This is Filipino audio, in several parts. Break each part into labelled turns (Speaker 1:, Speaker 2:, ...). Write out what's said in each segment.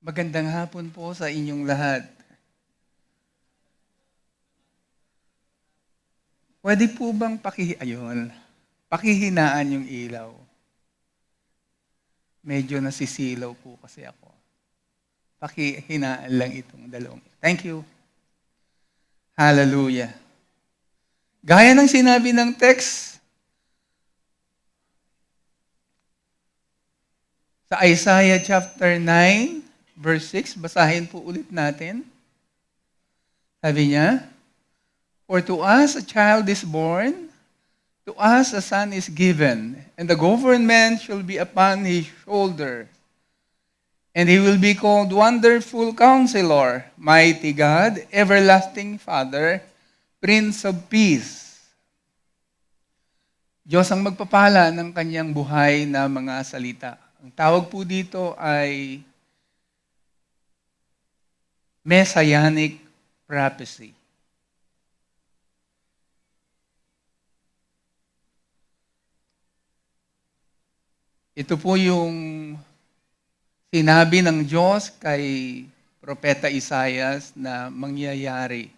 Speaker 1: Magandang hapon po sa inyong lahat. Puwede po bang pakihinaan yung ilaw? Medyo nasisilaw po kasi ako. Pakihinaan lang itong dalawang. Thank you. Hallelujah. Gaya ng sinabi ng text sa Isaiah chapter 9, verse 6, basahin po ulit natin. Sabi niya, "For to us a child is born, to us a son is given, and the government shall be upon his shoulder. And he will be called Wonderful Counselor, Mighty God, Everlasting Father, Prince of Peace." Diyos ang magpapala ng kanyang buhay na mga salita. Ang tawag po dito ay Messianic Prophecy. Ito po yung sinabi ng Diyos kay Propeta Isaias na mangyayari.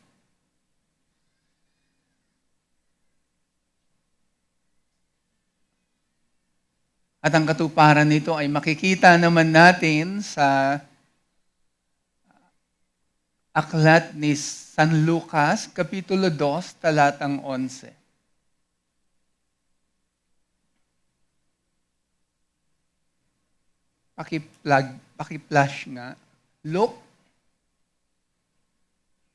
Speaker 1: At ang katuparan nito ay makikita naman natin sa aklat ni San Lucas, Kapitulo 2, talatang 11. Paki-flash nga. Luke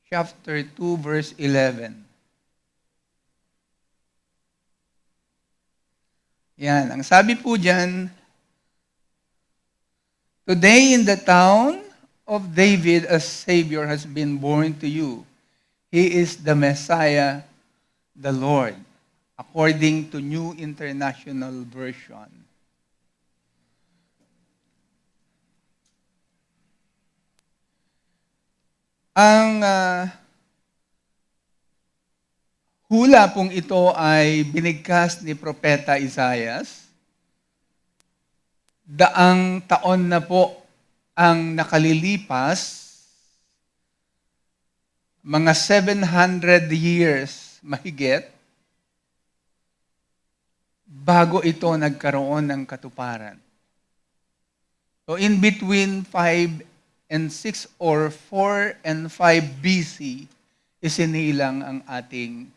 Speaker 1: chapter 2, verse 11. Yan, ang sabi po dyan, "Today in the town of David a Savior has been born to you. He is the Messiah, the Lord," according to New International Version. Ang hula pong ito ay binigkas ni Propeta Isaias. Daang taon na po ang nakalilipas, mga 700 years mahigit, bago ito nagkaroon ng katuparan. So in between 5 and 6 or 4 and 5 BC, isinilang ang ating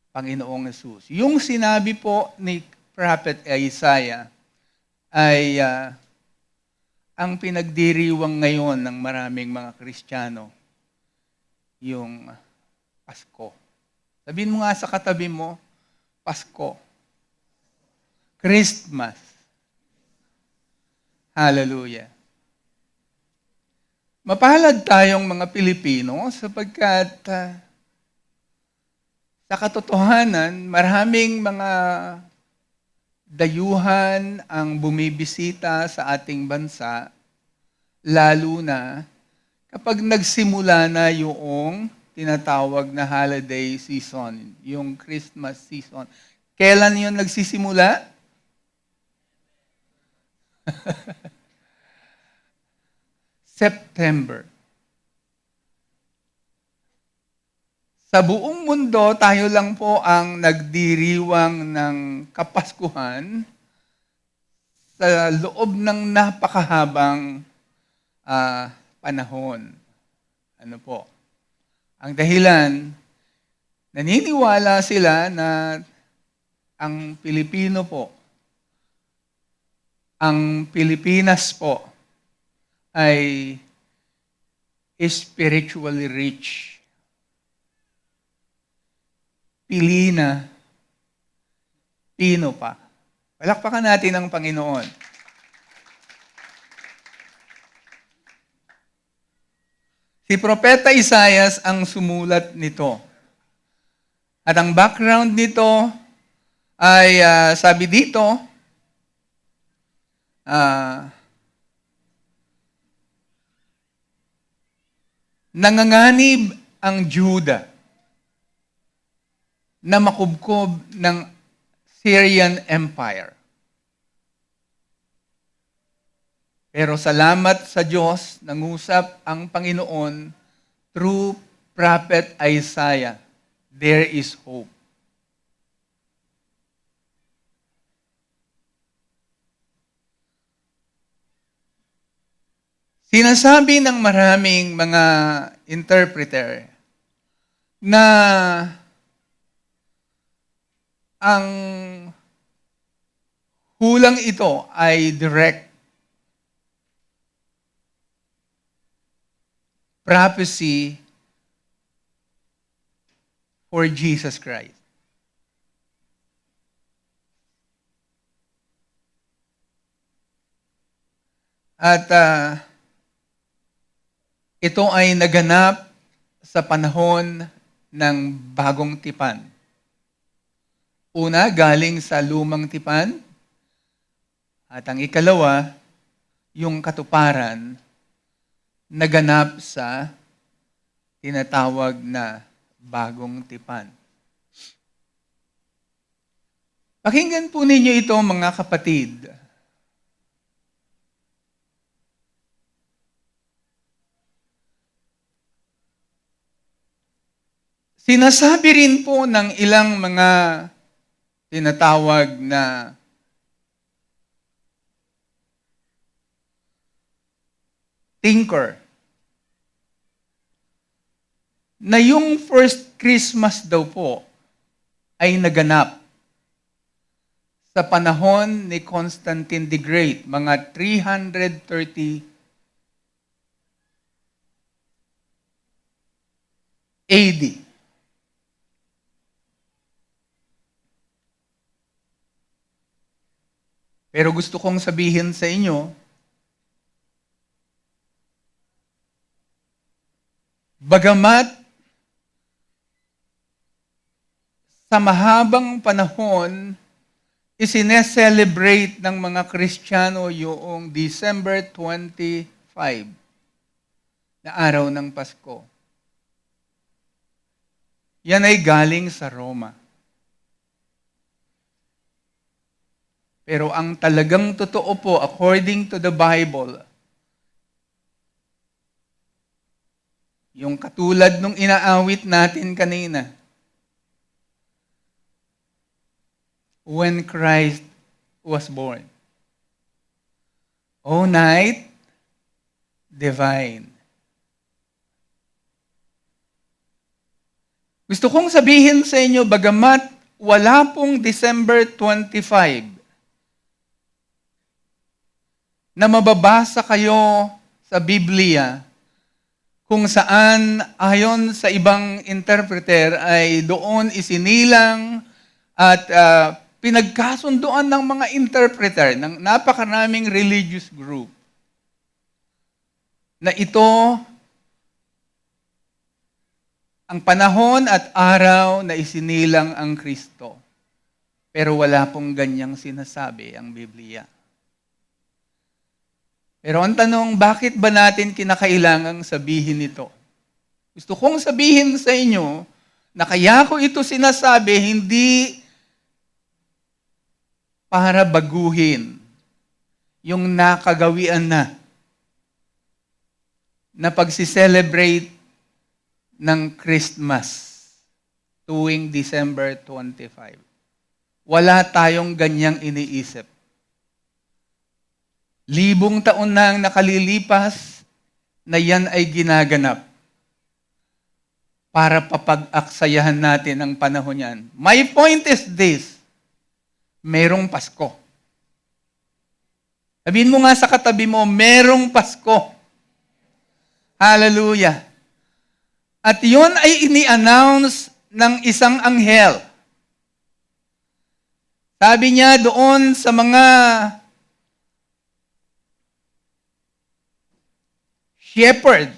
Speaker 1: Panginoong Hesus. Yung sinabi po ni Prophet Isaiah ay ang pinagdiriwang ngayon ng maraming mga Kristiyano, yung Pasko. Sabihin mo nga sa katabi mo, Pasko. Christmas. Hallelujah. Mapalad tayong mga Pilipino sapagkat sa katotohanan, maraming mga dayuhan ang bumibisita sa ating bansa, lalo na kapag nagsimula na yung tinatawag na holiday season, yung Christmas season. Kailan yun nagsisimula? September. Sa buong mundo, tayo lang po ang nagdiriwang ng Kapaskuhan sa loob ng napakahabang panahon. Ano po? Ang dahilan, naniniwala sila na ang Pilipino po, ang Pilipinas po, ay spiritually rich. Pilina, Pino pa. Palakpakan natin ang Panginoon. Si Propeta Isaias ang sumulat nito. At ang background nito ay sabi dito, nanganganib ang Juda na makubkob ng Syrian Empire. Pero salamat sa Diyos, nangusap ang Panginoon through Prophet Isaiah. There is hope. Sinasabi ng maraming mga interpreter na ang hulang ito ay direct prophecy for Jesus Christ. At ito ay naganap sa panahon ng bagong tipan. Una, galing sa lumang tipan. At ang ikalawa, yung katuparan, naganap sa tinatawag na bagong tipan. Pakinggan po ninyo ito, mga kapatid. Sinasabi rin po ng ilang mga tinatawag na thinker na yung first Christmas daw po ay naganap sa panahon ni Constantine the Great, mga 330 AD. Pero gusto kong sabihin sa inyo, bagamat sa mahabang panahon, isineselebrate ng mga Kristiyano yung December 25 na araw ng Pasko. Yan ay galing sa Roma. Pero ang talagang totoo po, according to the Bible, yung katulad nung inaawit natin kanina, when Christ was born. O night divine. Gusto kong sabihin sa inyo, bagamat wala pong December 25, na mababasa kayo sa Biblia kung saan ayon sa ibang interpreter ay doon isinilang at pinagkasunduan ng mga interpreter ng napakaraming religious group na ito ang panahon at araw na isinilang ang Kristo. Pero wala pong ganyang sinasabi ang Biblia. Pero ang tanong, bakit ba natin kinakailangang sabihin ito? Gusto kong sabihin sa inyo na kaya ko ito sinasabi hindi para baguhin yung nakagawian na pagsiselebrate ng Christmas tuwing December 25. Wala tayong ganyang iniisip. Libong taon na ang nakalilipas na yan ay ginaganap para papag-aksayahan natin ang panahon yan. My point is this, merong Pasko. Sabihin mo nga sa katabi mo, merong Pasko. Hallelujah. At yun ay ini-announce ng isang anghel. Sabi niya doon sa mga shepherd.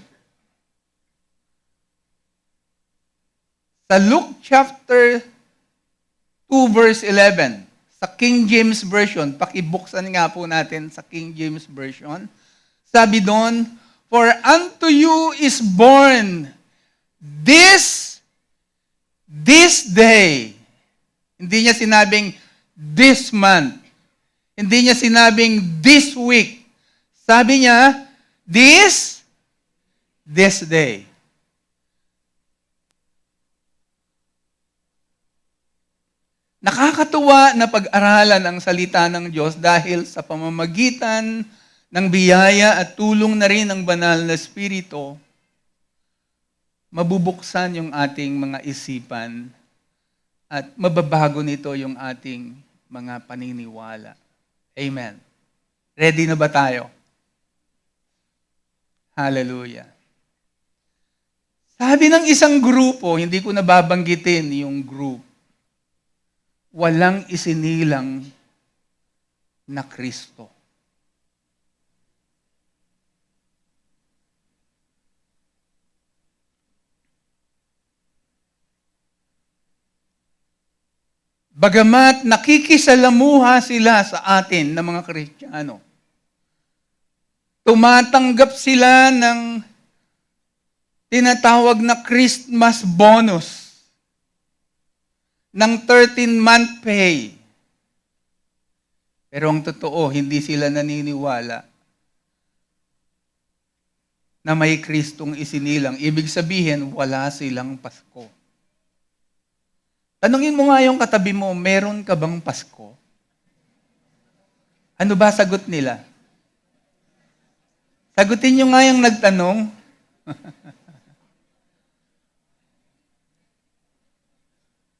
Speaker 1: Sa Luke chapter 2 verse 11, sa King James Version, pakibuksan nga po natin sa King James Version, sabi doon, "For unto you is born this day." Hindi niya sinabing this month. Hindi niya sinabing this week. Sabi niya, this day. Nakakatuwa na pag-aralan ang salita ng Diyos dahil sa pamamagitan ng biyaya at tulong na rin ng banal na Espiritu, mabubuksan yung ating mga isipan at mababago nito yung ating mga paniniwala. Amen. Ready na ba tayo? Hallelujah. Sabi ng isang grupo, hindi ko nababanggitin yung group, walang isinilang na Kristo. Bagamat nakikisalamuha sila sa atin ng mga Kristiyano, tumatanggap sila ng tinatawag na Christmas bonus ng 13-month pay. Pero ang totoo, hindi sila naniniwala na may Kristong isinilang. Ibig sabihin, wala silang Pasko. Tanungin mo nga yung katabi mo, meron ka bang Pasko? Ano ba sagot nila? Sagutin nyo nga yung nagtanong.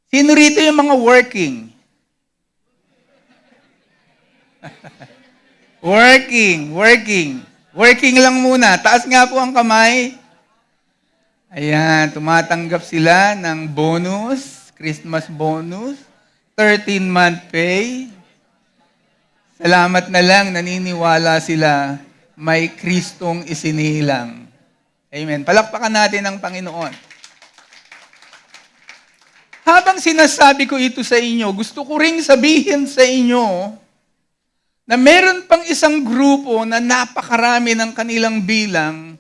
Speaker 1: Sino rito yung mga working? Working lang muna. Taas nga po ang kamay. Ayan, tumatanggap sila ng bonus, Christmas bonus, 13-month pay. Salamat na lang, naniniwala sila may Kristong isinilang. Amen. Palakpakan natin ang Panginoon. Habang sinasabi ko ito sa inyo, gusto ko ring sabihin sa inyo na meron pang isang grupo na napakarami ng kanilang bilang,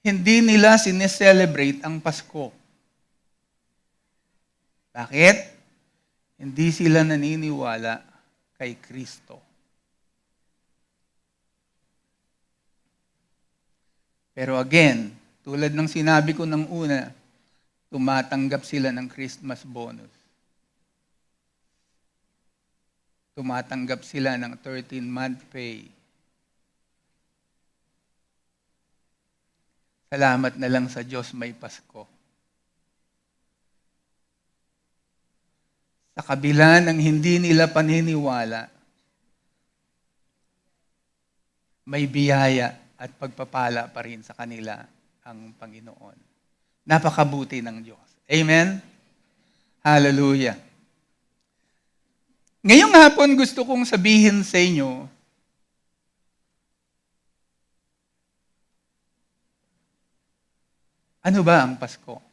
Speaker 1: hindi nila sineselebrate ang Pasko. Bakit? Hindi sila naniniwala kay Kristo. Pero again, tulad ng sinabi ko ng una, tumatanggap sila ng Christmas bonus. Tumatanggap sila ng 13-month pay. Salamat na lang sa Diyos may Pasko. Sa kabila ng hindi nila paniniwala, may biyaya at pagpapala pa rin sa kanila ang Panginoon. Napakabuti ng Diyos. Amen? Hallelujah. Ngayong hapon gusto kong sabihin sa inyo, ano ba ang Pasko?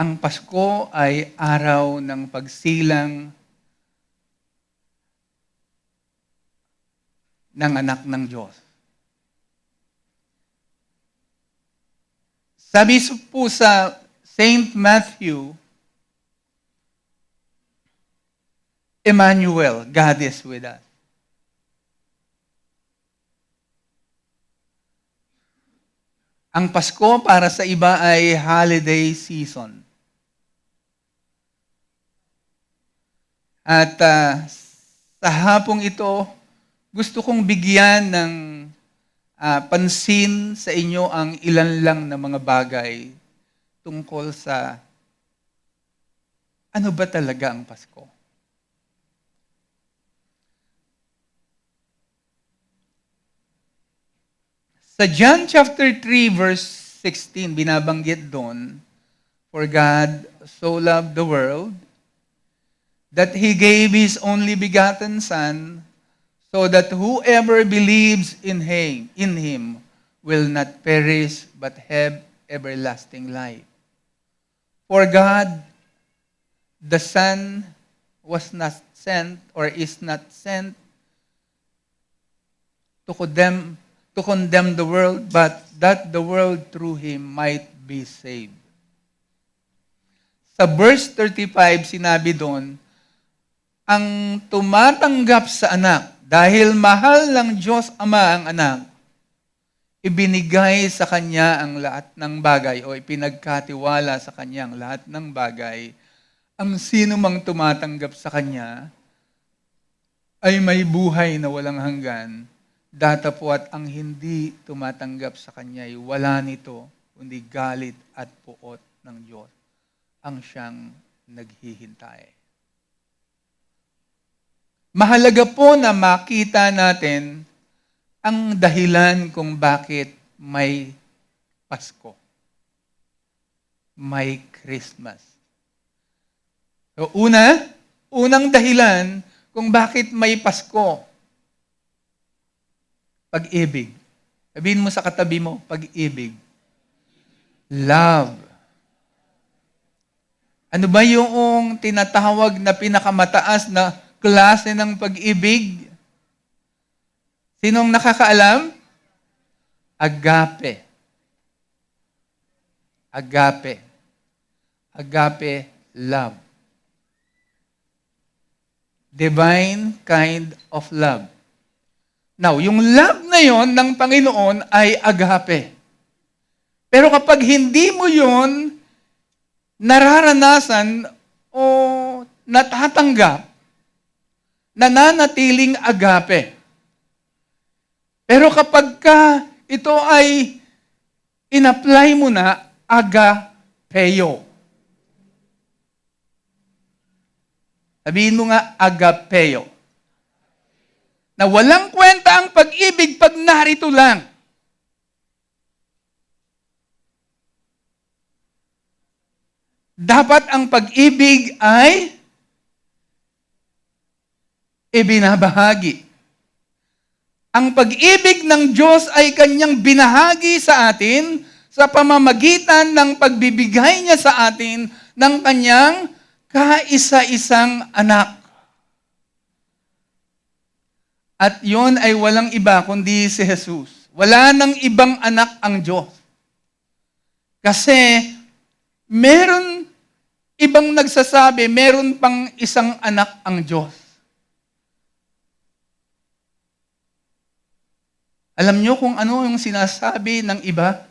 Speaker 1: Ang Pasko ay araw ng pagsilang ng anak ng Diyos. Sabi po sa Saint Matthew, Emmanuel, God is with us. Ang Pasko para sa iba ay holiday season. At sa hapong ito, gusto kong bigyan ng pansin sa inyo ang ilan lang na mga bagay tungkol sa ano ba talaga ang Pasko. Sa John chapter 3 verse 16, binabanggit doon, "For God so loved the world that He gave His only begotten Son, so that whoever believes in Him will not perish but have everlasting life. For God, the Son was not sent or is not sent to condemn the world, but that the world through Him might be saved." Sa verse 35, sinabi doon, ang tumatanggap sa anak, dahil mahal ng Diyos Ama ang anak, ibinigay sa Kanya ang lahat ng bagay o ipinagkatiwala sa Kanya ang lahat ng bagay. Ang sino mang tumatanggap sa Kanya ay may buhay na walang hanggan. Datapwat ang hindi tumatanggap sa Kanya ay wala nito, kundi galit at puot ng Diyos ang siyang naghihintay. Mahalaga po na makita natin ang dahilan kung bakit may Pasko. May Christmas. So unang dahilan kung bakit may Pasko. Pag-ibig. Sabihin mo sa katabi mo, pag-ibig. Love. Ano ba yung tinatawag na pinakamataas na klase ng pag-ibig? Sinong nakakaalam? Agape. Agape. Agape love. Divine kind of love. Now, yung love na yon ng Panginoon ay agape. Pero kapag hindi mo yon nararanasan o natatanggap, nananatiling agape. Pero kapag ito ay in-apply mo na, agapeo. Sabihin mo nga, agapeo. Na walang kwenta ang pag-ibig pag narito lang. Dapat ang pag-ibig ay ibinabahagi. Ang pag-ibig ng Diyos ay Kanyang binahagi sa atin sa pamamagitan ng pagbibigay niya sa atin ng Kanyang kaisa-isang anak. At yon ay walang iba kundi si Jesus. Wala nang ibang anak ang Diyos. Kasi meron ibang nagsasabi, meron pang isang anak ang Diyos. Alam niyo kung ano yung sinasabi ng iba?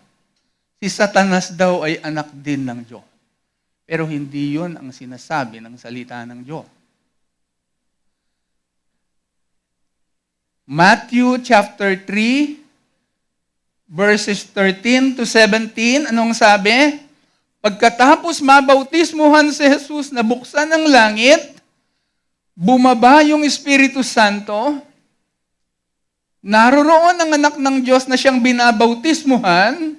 Speaker 1: Si Satanas daw ay anak din ng Diyos. Pero hindi yun ang sinasabi ng salita ng Diyos. Matthew chapter 3, verses 13 to 17, anong sabi? Pagkatapos mabautismuhan si Jesus, nabuksan ang langit, bumaba yung Espiritu Santo, naroroon ang anak ng Diyos na siyang binabautismuhan,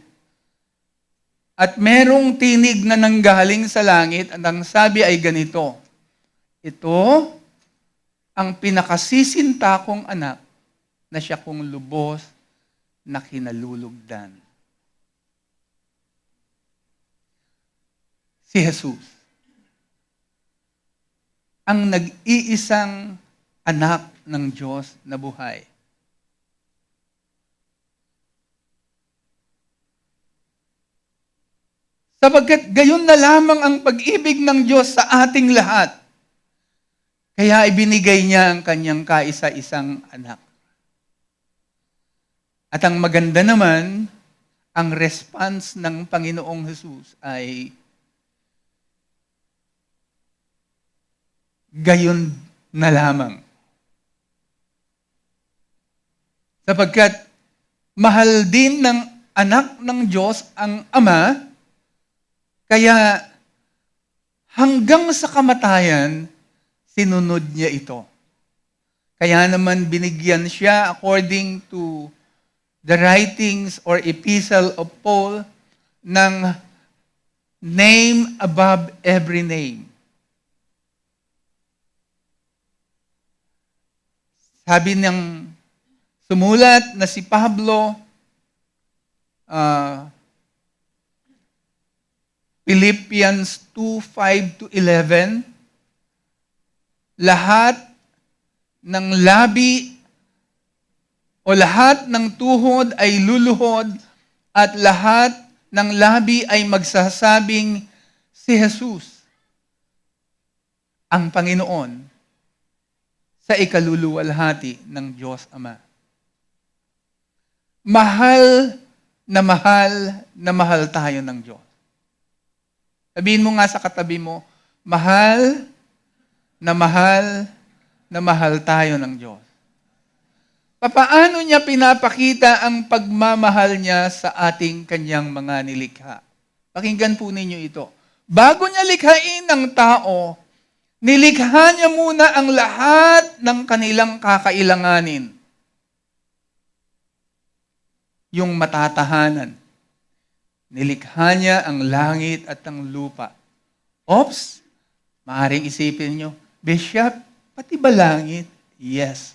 Speaker 1: at merong tinig na nanggaling sa langit, at ang sabi ay ganito, ito ang pinakasisinta kong anak na siya kong lubos na kinalulugdan. Si Jesus, ang nag-iisang anak ng Diyos na buhay. Sapagkat gayon na lamang ang pag-ibig ng Diyos sa ating lahat. Kaya ibinigay niya ang kanyang kaisa-isang anak. At ang maganda naman, ang response ng Panginoong Jesus ay gayon na lamang. Sapagkat mahal din ng anak ng Diyos ang Ama, kaya hanggang sa kamatayan, sinunod niya ito. Kaya naman binigyan siya according to the writings or epistle of Paul ng name above every name. Sabi ng sumulat na si Pablo, Philippians 2:5-11, lahat ng labi o lahat ng tuhod ay luluhod at lahat ng labi ay magsasabing si Jesus ang Panginoon sa ikaluluwalhati ng Diyos Ama. Mahal na mahal na mahal tayo ng Diyos. Sabihin mo nga sa katabi mo, mahal na mahal na mahal tayo ng Diyos. Papaano niya pinapakita ang pagmamahal niya sa ating kanyang mga nilikha? Pakinggan po ninyo ito. Bago niya likhain ng tao, nilikha niya muna ang lahat ng kanilang kakailanganin. Yung matatahanan. Nilikha niya ang langit at ang lupa. Oops! Maaring isipin nyo, Bishop, pati ba langit? Yes.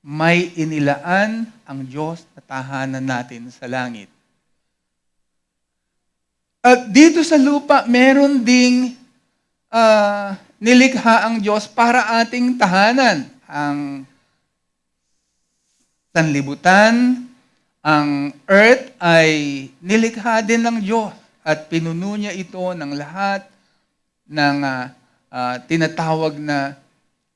Speaker 1: May inilaan ang Diyos na tahanan natin sa langit. At dito sa lupa, meron ding nilikha ang Diyos para ating tahanan. Ang sanlibutan, ang earth ay nilikha din ng Diyos at pinuno niya ito ng lahat ng tinatawag na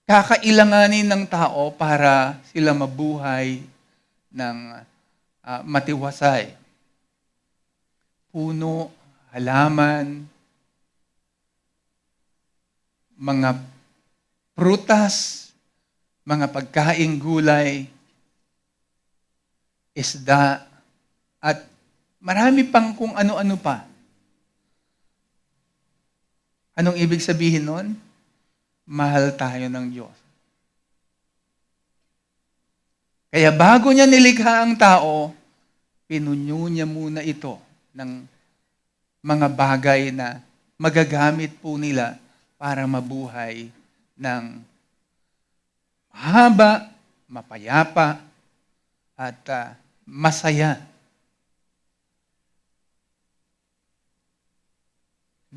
Speaker 1: kakailanganin ng tao para sila mabuhay ng matiwasay. Puno, halaman, mga prutas, mga pagkaing gulay, isda, at marami pang kung ano-ano pa. Anong ibig sabihin nun? Mahal tayo ng Diyos. Kaya bago niya nilikha ang tao, pinunyo niya muna ito ng mga bagay na magagamit po nila para mabuhay ng mahaba, mapayapa, at masaya.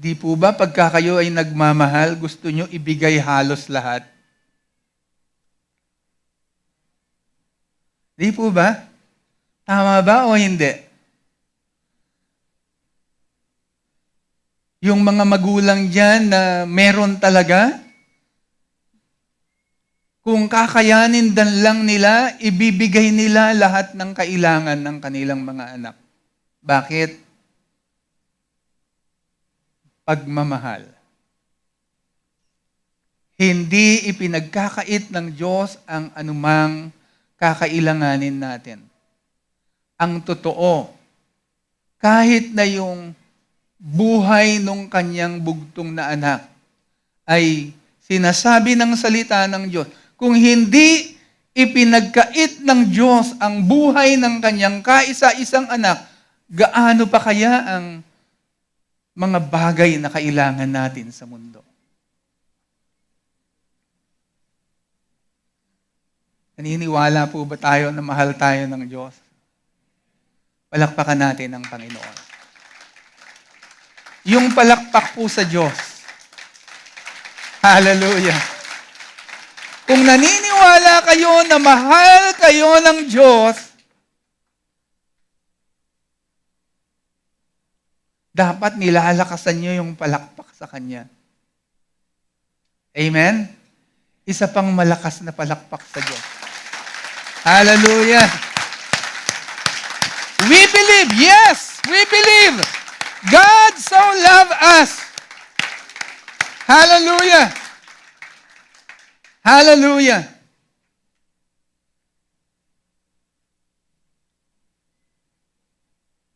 Speaker 1: Di po ba pagka kayo ay nagmamahal, gusto nyo ibigay halos lahat? Di po ba? Tama ba o hindi? Yung mga magulang dyan na meron talaga, kung kakayanin dan lang nila, ibibigay nila lahat ng kailangan ng kanilang mga anak. Bakit? Pagmamahal. Hindi ipinagkakait ng Diyos ang anumang kakailanganin natin. Ang totoo, kahit na yung buhay nung kanyang bugtong na anak ay sinasabi ng salita ng Diyos, kung hindi ipinagkait ng Diyos ang buhay ng kanyang kaisa-isang anak, gaano pa kaya ang mga bagay na kailangan natin sa mundo? Naniniwala po ba tayo na mahal tayo ng Diyos? Palakpakan natin ang Panginoon. Yung palakpak po sa Diyos. Hallelujah. Kung naniniwala kayo na mahal kayo ng Diyos, dapat nilalakasan nyo yung palakpak sa Kanya. Amen? Isa pang malakas na palakpak sa Diyos. Hallelujah! We believe, yes, we believe. God so loved us. Hallelujah! Hallelujah!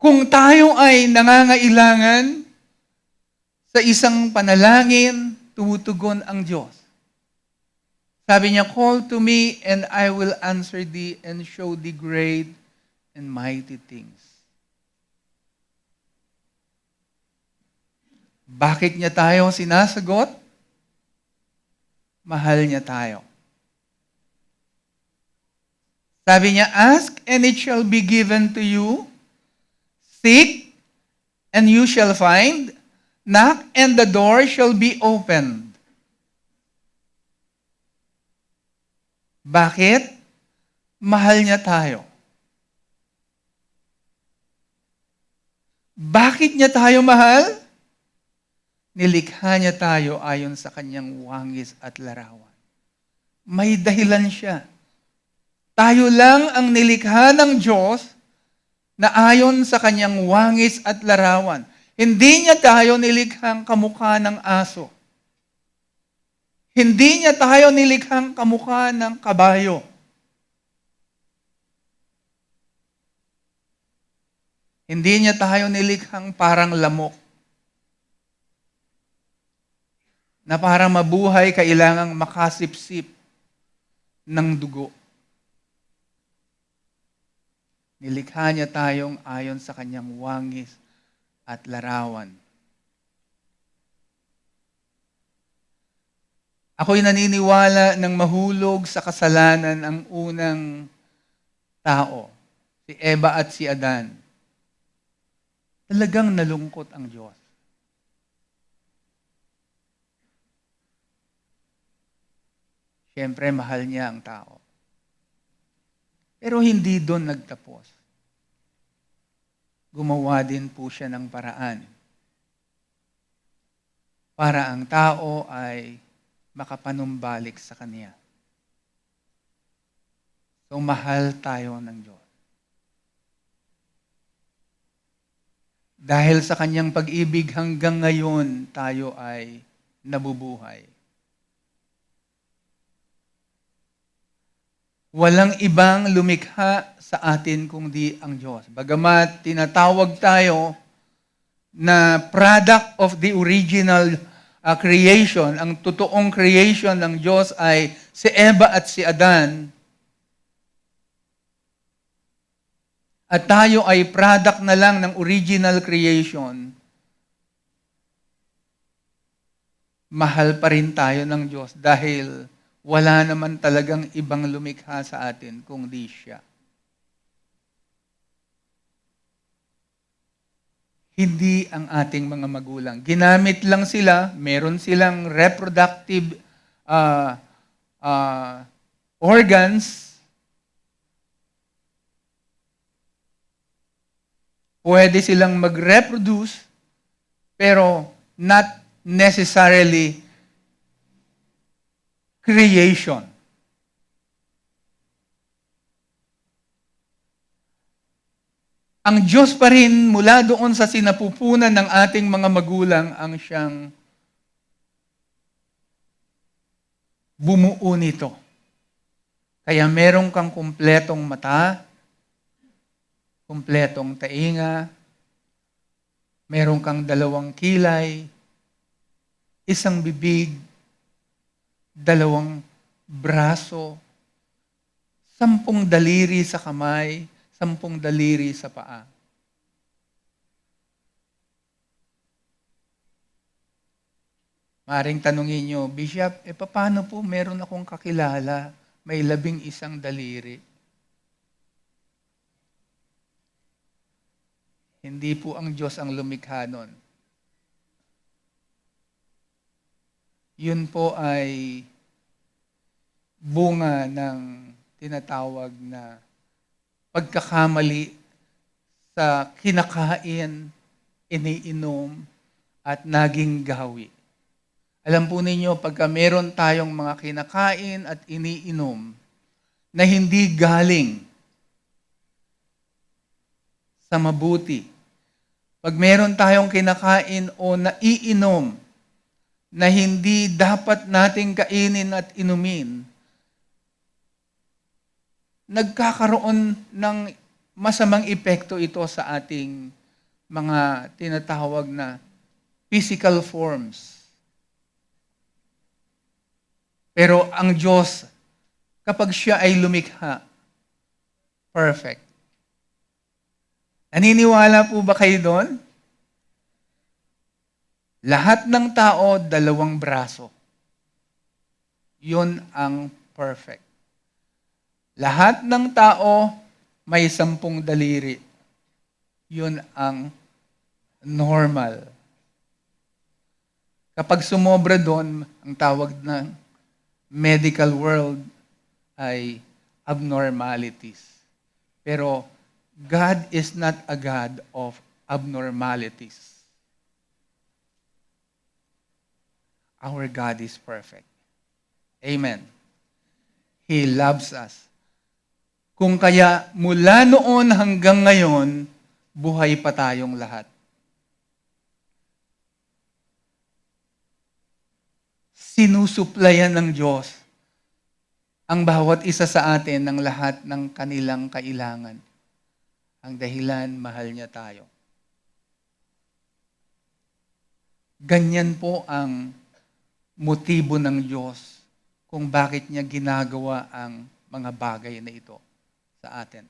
Speaker 1: Kung tayo ay nangangailangan sa isang panalangin, tumutugon ang Diyos. Sabi niya, call to me and I will answer thee and show thee great and mighty things. Bakit niya tayo sinasagot? Mahal niya tayo. Sabi niya, ask and it shall be given to you. Seek and you shall find. Knock and the door shall be opened. Bakit? Mahal niya tayo. Bakit niya tayo mahal? Nilikha niya tayo ayon sa kanyang wangis at larawan. May dahilan siya. Tayo lang ang nilikha ng Diyos na ayon sa kanyang wangis at larawan. Hindi niya tayo nilikhang kamukha ng aso. Hindi niya tayo nilikhang kamukha ng kabayo. Hindi niya tayo nilikhang parang lamok. Na para mabuhay, kailangang makasipsip ng dugo. Nilikha niya tayong ayon sa kanyang wangis at larawan. Ako'y naniniwala ng mahulog sa kasalanan ang unang tao, si Eva at si Adan. Talagang nalungkot ang Diyos. Siyempre, mahal niya ang tao. Pero hindi doon nagtapos. Gumawa din po siya ng paraan para ang tao ay makapanumbalik sa Kanya. So, mahal tayo ng Diyos. Dahil sa Kanyang pag-ibig hanggang ngayon, tayo ay nabubuhay. Walang ibang lumikha sa atin kundi ang Diyos. Bagamat tinatawag tayo na product of the original creation, ang totoong creation ng Diyos ay si Eva at si Adan. At tayo ay product na lang ng original creation. Mahal pa rin tayo ng Diyos dahil wala naman talagang ibang lumikha sa atin kundi siya. Hindi ang ating mga magulang. Ginamit lang sila, meron silang reproductive organs. Pwede silang mag-reproduce, pero not necessarily creation. Ang Diyos pa rin mula doon sa sinapupunan ng ating mga magulang ang siyang bumuo nito. Kaya meron kang kumpletong mata, kumpletong tainga, meron kang 2 kilay, 1 bibig, 2 braso, 10 daliri sa kamay, 10 daliri sa paa. Maring tanungin nyo, Bishop, paano po meron akong kakilala, may 11 daliri? Hindi po ang Diyos ang lumikha nun. Yun po ay bunga ng tinatawag na pagkakamali sa kinakain, iniinom, at naging gawi. Alam po ninyo, pagka meron tayong mga kinakain at iniinom na hindi galing sa mabuti, pag meron tayong kinakain o naiinom na hindi dapat nating kainin at inumin, nagkakaroon ng masamang epekto ito sa ating mga tinatawag na physical forms. Pero ang Diyos, kapag siya ay lumikha, perfect. Naniniwala po ba kayo doon? Lahat ng tao, 2 braso. Yun ang perfect. Lahat ng tao, may 10 daliri. Yun ang normal. Kapag sumobra doon, ang tawag ng medical world ay abnormalities. Pero God is not a God of abnormalities. Our God is perfect. Amen. He loves us. Kung kaya mula noon hanggang ngayon, buhay pa tayong lahat. Sinusuplayan ng Diyos ang bawat isa sa atin ng lahat ng kanilang kailangan. Ang dahilan, mahal niya tayo. Ganyan po ang motibo ng Diyos kung bakit niya ginagawa ang mga bagay na ito sa atin.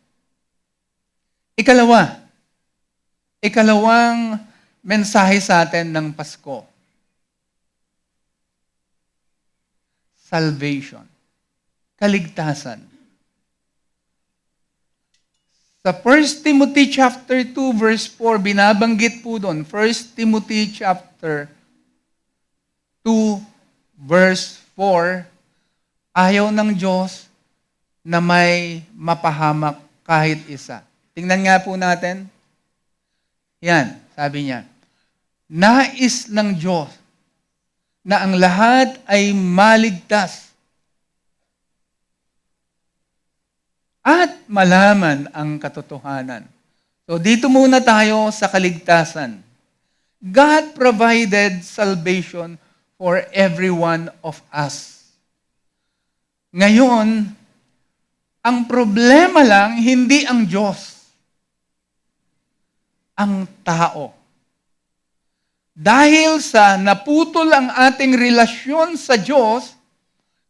Speaker 1: Ikalawang mensahe sa atin ng Pasko. Salvation. Kaligtasan. Sa 1 Timothy chapter 2 verse 4, binabanggit po doon, 1 Timothy chapter 2 verse 4, ayaw ng Diyos na may mapahamak kahit isa. Tingnan nga po natin. Yan, sabi niya. Nais ng Diyos na ang lahat ay maligtas at malaman ang katotohanan. So dito muna tayo sa kaligtasan. God provided salvation for every one of us. Ngayon, ang problema lang, hindi ang Diyos, ang tao. Dahil sa naputol ang ating relasyon sa Diyos,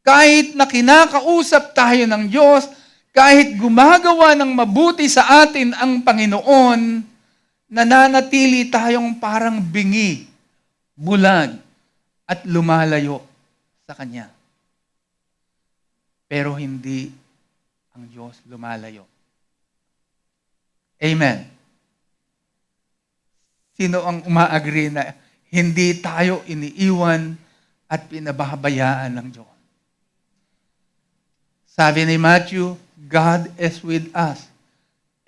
Speaker 1: kahit na kinakausap tayo ng Diyos, kahit gumagawa ng mabuti sa atin ang Panginoon, nananatili tayong parang bingi, bulag, at lumalayo sa Kanya. Pero hindi ang Diyos lumalayo. Amen. Sino ang umaagree na hindi tayo iniiwan at pinababayaan ng Diyos? Sabi ni Matthew, God is with us.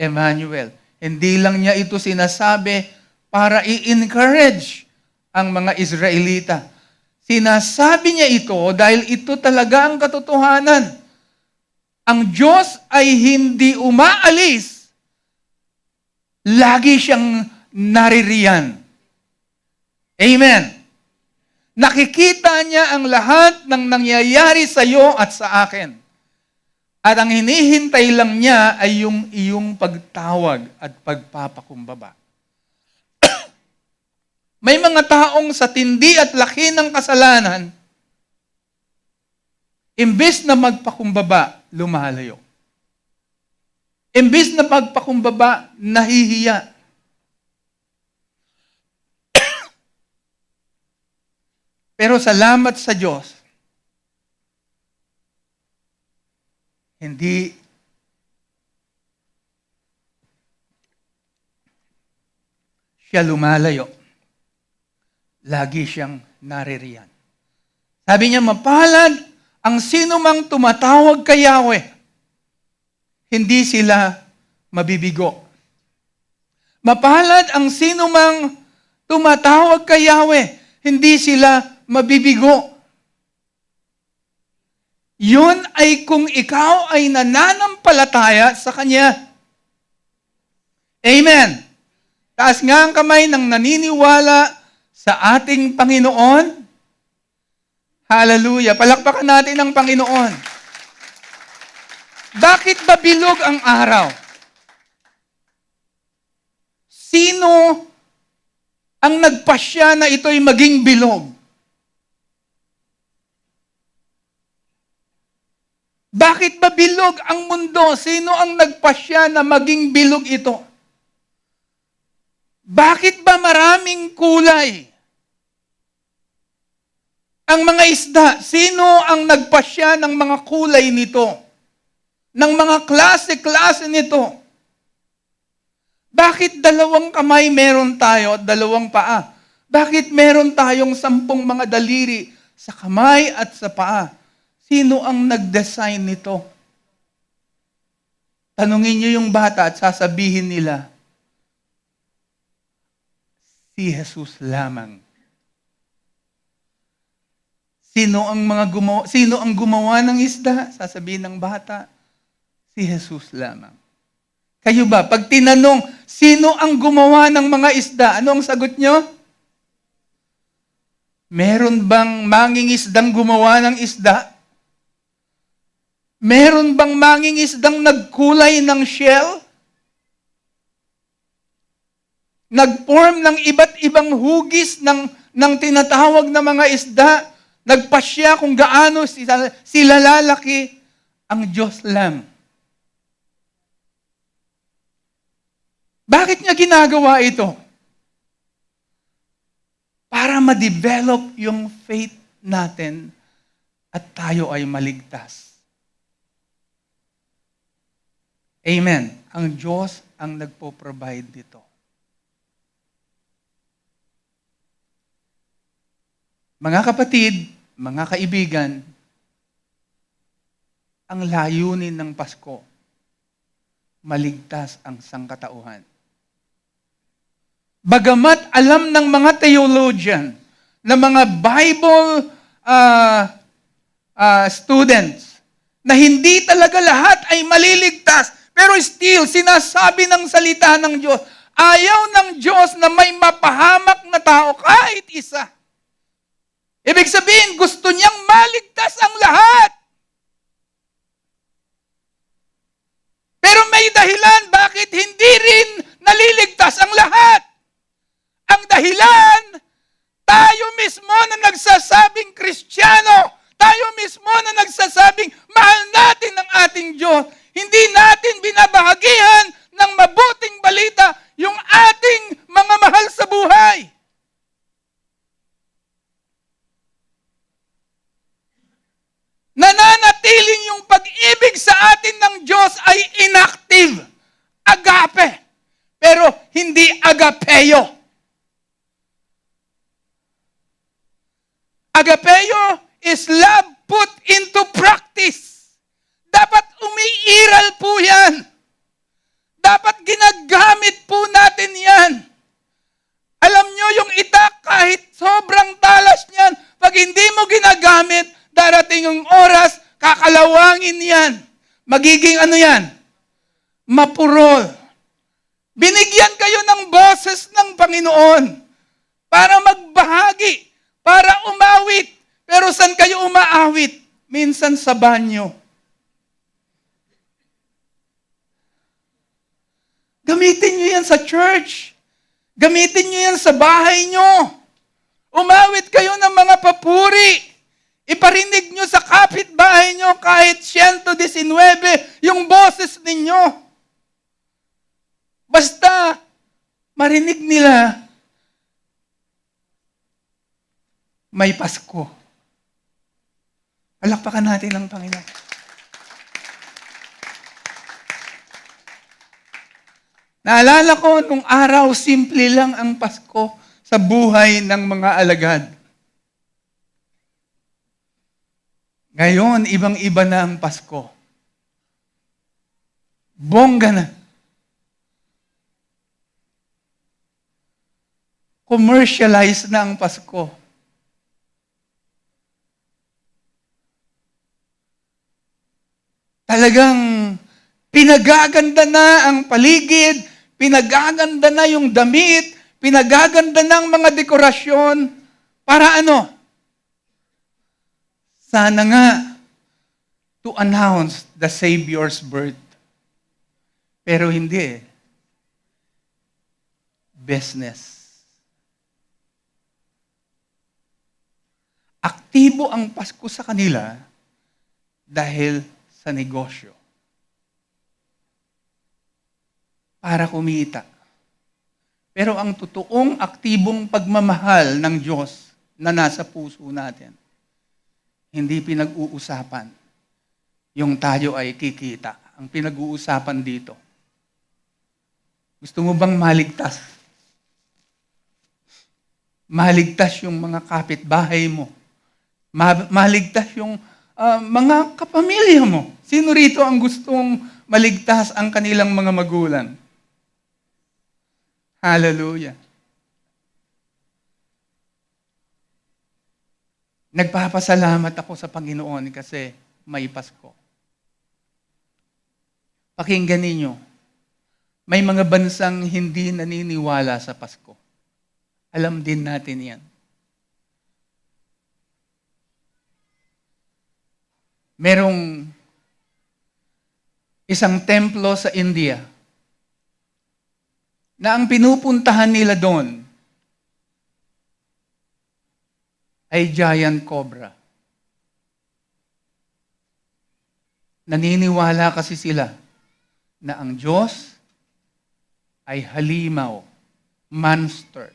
Speaker 1: Emmanuel. Hindi lang niya ito sinasabi para i-encourage ang mga Israelita. Sinasabi niya ito dahil ito talaga ang katotohanan. Ang Diyos ay hindi umaalis. Lagi siyang naririyan. Amen. Nakikita niya ang lahat ng nangyayari sa iyo at sa akin. At ang hinihintay lang niya ay yung iyong pagtawag at pagpapakumbaba. May mga taong sa tindi at laki ng kasalanan, imbes na magpakumbaba, lumalayo. Imbes na magpakumbaba, nahihiya. Pero salamat sa Diyos, hindi siya lumalayo. Lagi siyang naririyan. Sabi niya, mapalad ang sino mang tumatawag kay Yahweh. Hindi sila mabibigo. Mapalad ang sino mang tumatawag kay Yahweh. Hindi sila mabibigo. Yun ay kung ikaw ay nananampalataya sa Kanya. Amen. Taas nga ang kamay ng naniniwala sa ating Panginoon. Hallelujah. Palakpakan natin ang Panginoon. Bakit ba bilog ang araw? Sino ang nagpasya na ito'y maging bilog? Bakit ba bilog ang mundo? Sino ang nagpasya na maging bilog ito? Bakit ba maraming kulay? Ang mga isda, sino ang nagpasya ng mga kulay nito? Ng mga klase-klase nito? Bakit dalawang kamay meron tayo at dalawang paa? Bakit meron tayong 10 mga daliri sa kamay at sa paa? Sino ang nag-design nito? Tanungin niyo yung bata at sasabihin nila, si Jesus lamang. Sino ang gumawa ng isda? Sasabihin ng bata, si Jesus lamang. Kayo ba, pag tinanong, sino ang gumawa ng mga isda? Ano ang sagot nyo? Meron bang mangingisdang gumawa ng isda? Meron bang mangingisdang nagkulay ng shell? Nag-form ng iba't ibang hugis ng tinatawag na mga isda? Nagpasya kung gaano sila lalaki? Ang Diyos lang. Bakit niya ginagawa ito? Para ma-develop yung faith natin at tayo ay maligtas. Amen. Ang Diyos ang nagpo-provide dito. Mga kapatid, mga kaibigan, ang layunin ng Pasko, maligtas ang sangkatauhan. Bagamat alam ng mga theologian, na mga Bible students, na hindi talaga lahat ay maliligtas, pero still, sinasabi ng salita ng Diyos, ayaw ng Diyos na may mapahamak na tao kahit isa. Ibig sabihin, gusto niyang maligtas ang lahat. Pero may dahilan bakit hindi rin naliligtas ang lahat. Ang dahilan, tayo mismo na nagsasabing Kristiyano, tayo mismo na nagsasabing mahal natin ang ating Diyos, hindi natin binabahagihan ng mabuting balita yung ating mga mahal sa buhay. Nananatiling yung pag-ibig sa atin ng Diyos ay inactive, agape, pero hindi agapeo. Agapeo is love put into practice. Dapat umiiral po yan. Dapat ginagamit po natin yan. Alam nyo, yung itak, kahit sobrang talas niyan, pag hindi mo ginagamit, darating yung oras, kakalawangin yan. Magiging ano yan? Mapurol. Binigyan kayo ng boses ng Panginoon para magbahagi, para umawit. Pero saan kayo umaawit? Minsan sa banyo. Gamitin nyo yan sa church. Gamitin nyo yan sa bahay nyo. Umawit kayo ng mga papuri. Iparinig nyo sa kapitbahay nyo kahit 119 yung boses ninyo. Basta marinig nila may Pasko. Palakpakan natin ang Panginoon. Naalala ko nung araw, simple lang ang Pasko sa buhay ng mga alagad. Ngayon, ibang-iba na ang Pasko. Bongga na. Commercialized na ang Pasko. Talagang pinagaganda na ang paligid, pinagaganda na yung damit, pinagaganda na ang mga dekorasyon. Para ano? Sana nga to announce the Savior's birth. Pero hindi. Business. Aktibo ang Pasko sa kanila dahil sa negosyo. Para kumita. Pero ang totoong aktibong pagmamahal ng Diyos na nasa puso natin, hindi pinag-uusapan yung tayo ay kikita. Ang pinag-uusapan dito, gusto mo bang maligtas? Maligtas yung mga kapitbahay mo. Maligtas yung mga kapamilya mo. Sino rito ang gustong maligtas ang kanilang mga magulang? Hallelujah. Nagpapasalamat ako sa Panginoon kasi may Pasko. Pakinggan ninyo, may mga bansang hindi naniniwala sa Pasko. Alam din natin yan. Merong isang templo sa India na ang pinupuntahan nila doon ay giant cobra. Naniniwala kasi sila na ang Diyos ay halimaw, monster.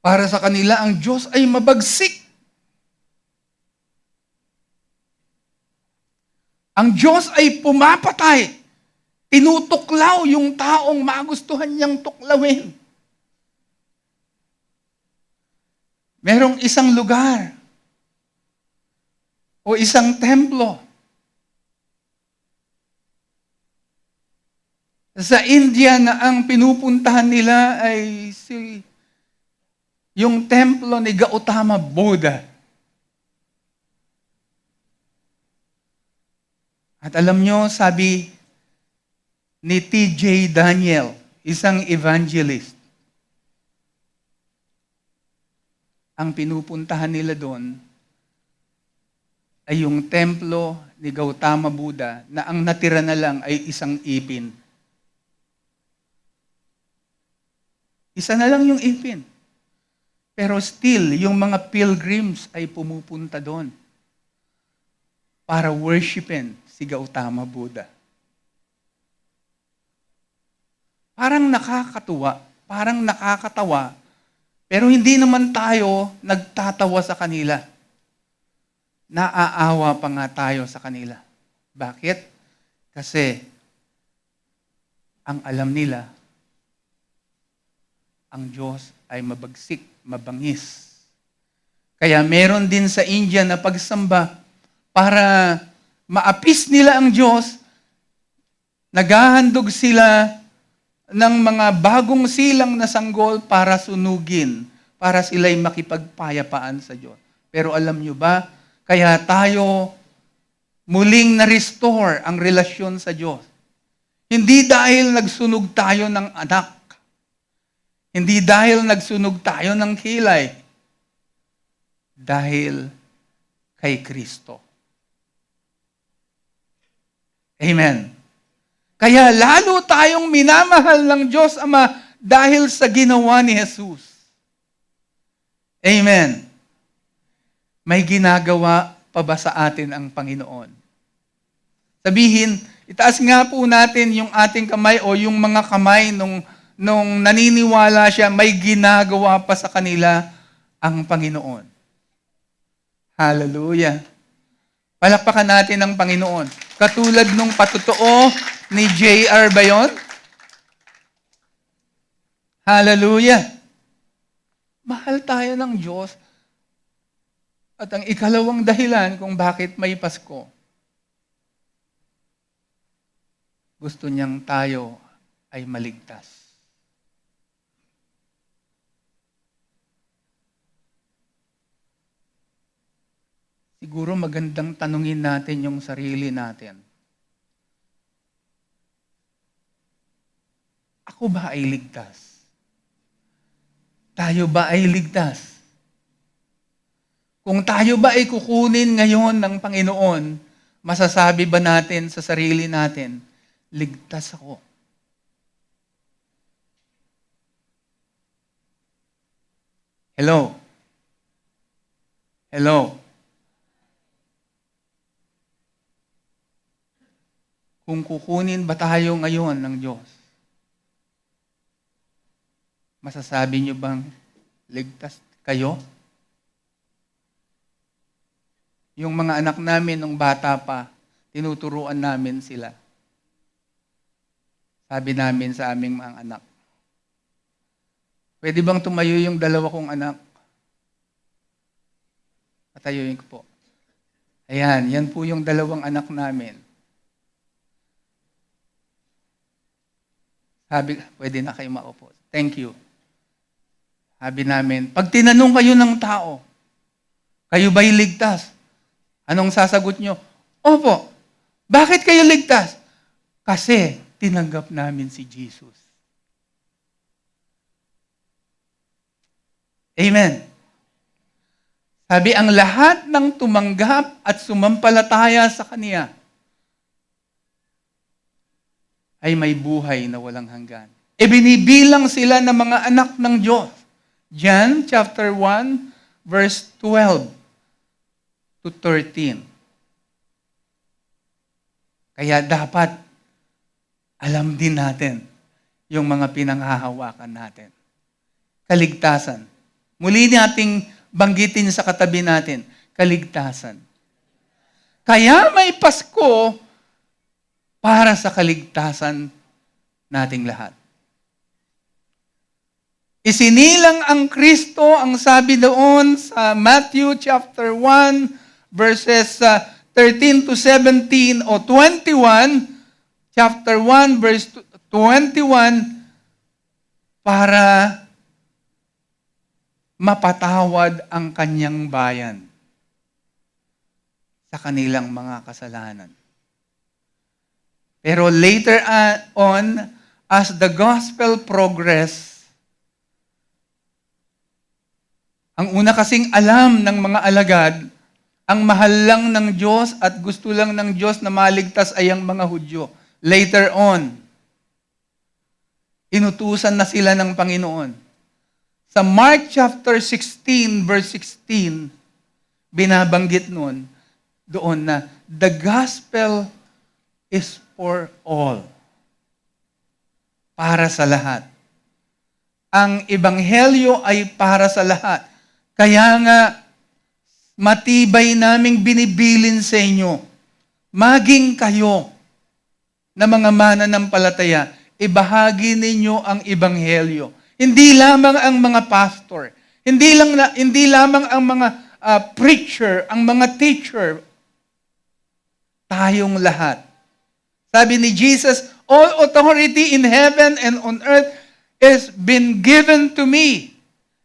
Speaker 1: Para sa kanila, ang Diyos ay mabagsik. Ang Diyos ay pumapatay. Tinutuklaw yung taong magustuhan niyang tuklawin. Merong isang lugar o isang templo sa India na ang pinupuntahan nila ay yung templo ni Gautama Buddha. At alam nyo, sabi ni T.J. Daniel, isang evangelist, ang pinupuntahan nila doon ay yung templo ni Gautama Buddha na ang natira na lang ay isang ipin. Isa na lang yung ipin. Pero still, yung mga pilgrims ay pumupunta doon para worshipin si Gautama Buddha. Parang nakakatuwa, parang nakakatawa, pero hindi naman tayo nagtatawa sa kanila. Naaawa pa nga tayo sa kanila. Bakit? Kasi ang alam nila, ang Diyos ay mabagsik, mabangis. Kaya meron din sa India na pagsamba para maapis nila ang Diyos, naghahandog sila ng mga bagong silang na sanggol para sunugin, para sila'y makipagpayapaan sa Diyos. Pero alam nyo ba, kaya tayo muling na-restore ang relasyon sa Diyos. Hindi dahil nagsunog tayo ng anak. Hindi dahil nagsunog tayo ng kilay. Dahil kay Kristo. Amen. Kaya lalo tayong minamahal ng Diyos Ama dahil sa ginawa ni Jesus. Amen. May ginagawa pa ba sa atin ang Panginoon? Sabihin, itaas nga po natin yung ating kamay o yung mga kamay nung naniniwala siya, may ginagawa pa sa kanila ang Panginoon. Hallelujah. Palakpakan natin ang Panginoon. Katulad nung patotoo ni J.R. ba yun? Hallelujah. Mahal tayo ng Diyos. At ang ikalawang dahilan kung bakit may Pasko, gusto niyang tayo ay maligtas. Siguro magandang tanungin natin yung sarili natin. Ako ba ay ligtas? Tayo ba ay ligtas? Kung tayo ba ay kukunin ngayon ng Panginoon, masasabi ba natin sa sarili natin, ligtas ako? Hello? Hello? Kung kukunin ba tayo ngayon ng Diyos, masasabi niyo bang ligtas kayo? Yung mga anak namin nung bata pa, tinuturuan namin sila. Sabi namin sa aming mga anak, pwede bang tumayo yung dalawa kong anak? Patayuin ko po. Ayan, yan po yung dalawang anak namin. Sabi, pwede na kayo maupo. Thank you. Sabi namin, pag tinanong kayo ng tao, kayo ba'y ligtas? Anong sasagot nyo? Opo. Bakit kayo ligtas? Kasi tinanggap namin si Jesus. Amen. Sabi, ang lahat ng tumanggap at sumampalataya sa Kanya ay may buhay na walang hanggan. Binibilang sila ng mga anak ng Diyos. John chapter 1, verse 12 to 13. Kaya dapat alam din natin yung mga pinanghahawakan natin. Kaligtasan. Muli nating banggitin sa katabi natin, kaligtasan. Kaya may Pasko para sa kaligtasan nating lahat. Isinilang ang Kristo, ang sabi doon sa Matthew chapter 1, verses 13 to 17 o 21, chapter 1, verse 21, para mapatawad ang kanyang bayan sa kanilang mga kasalanan. Pero later on, as the gospel progress, ang una kasing alam ng mga alagad, ang mahal lang ng Diyos at gusto lang ng Diyos na maligtas ay ang mga Hudyo. Later on, inutusan na sila ng Panginoon. Sa Mark chapter 16, verse 16, binabanggit doon na the gospel is for all. Para sa lahat. Ang ebanghelyo ay para sa lahat. Kaya nga, matibay naming binibilin sa inyo, maging kayo na mga mananampalataya, ibahagi ninyo ang ebanghelyo. Hindi lamang ang mga pastor, hindi lamang ang mga preacher, ang mga teacher, tayong lahat. Sabi ni Jesus, all authority in heaven and on earth has been given to me.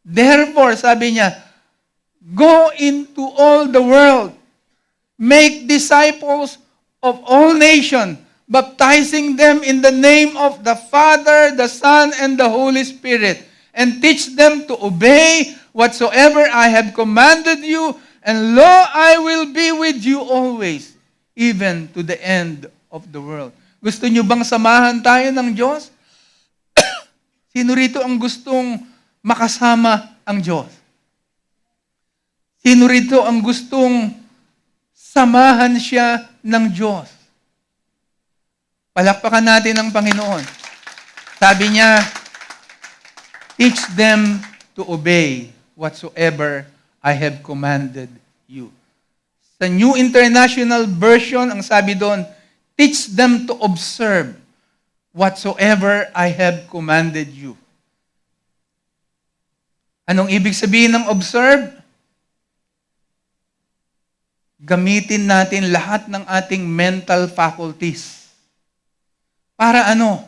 Speaker 1: Therefore, sabi niya, go into all the world, make disciples of all nations, baptizing them in the name of the Father, the Son, and the Holy Spirit, and teach them to obey whatsoever I have commanded you, and lo, I will be with you always, even to the end of the world. Gusto niyo bang samahan tayo ng Diyos? Sino rito ang gustong makasama ang Diyos? Sino rito ang gustong samahan siya ng Diyos? Palakpakan natin ang Panginoon. Sabi niya, teach them to obey whatsoever I have commanded you. Sa New International Version, ang sabi doon, teach them to observe whatsoever I have commanded you. Anong ibig sabihin ng observe? Gamitin natin lahat ng ating mental faculties. Para ano?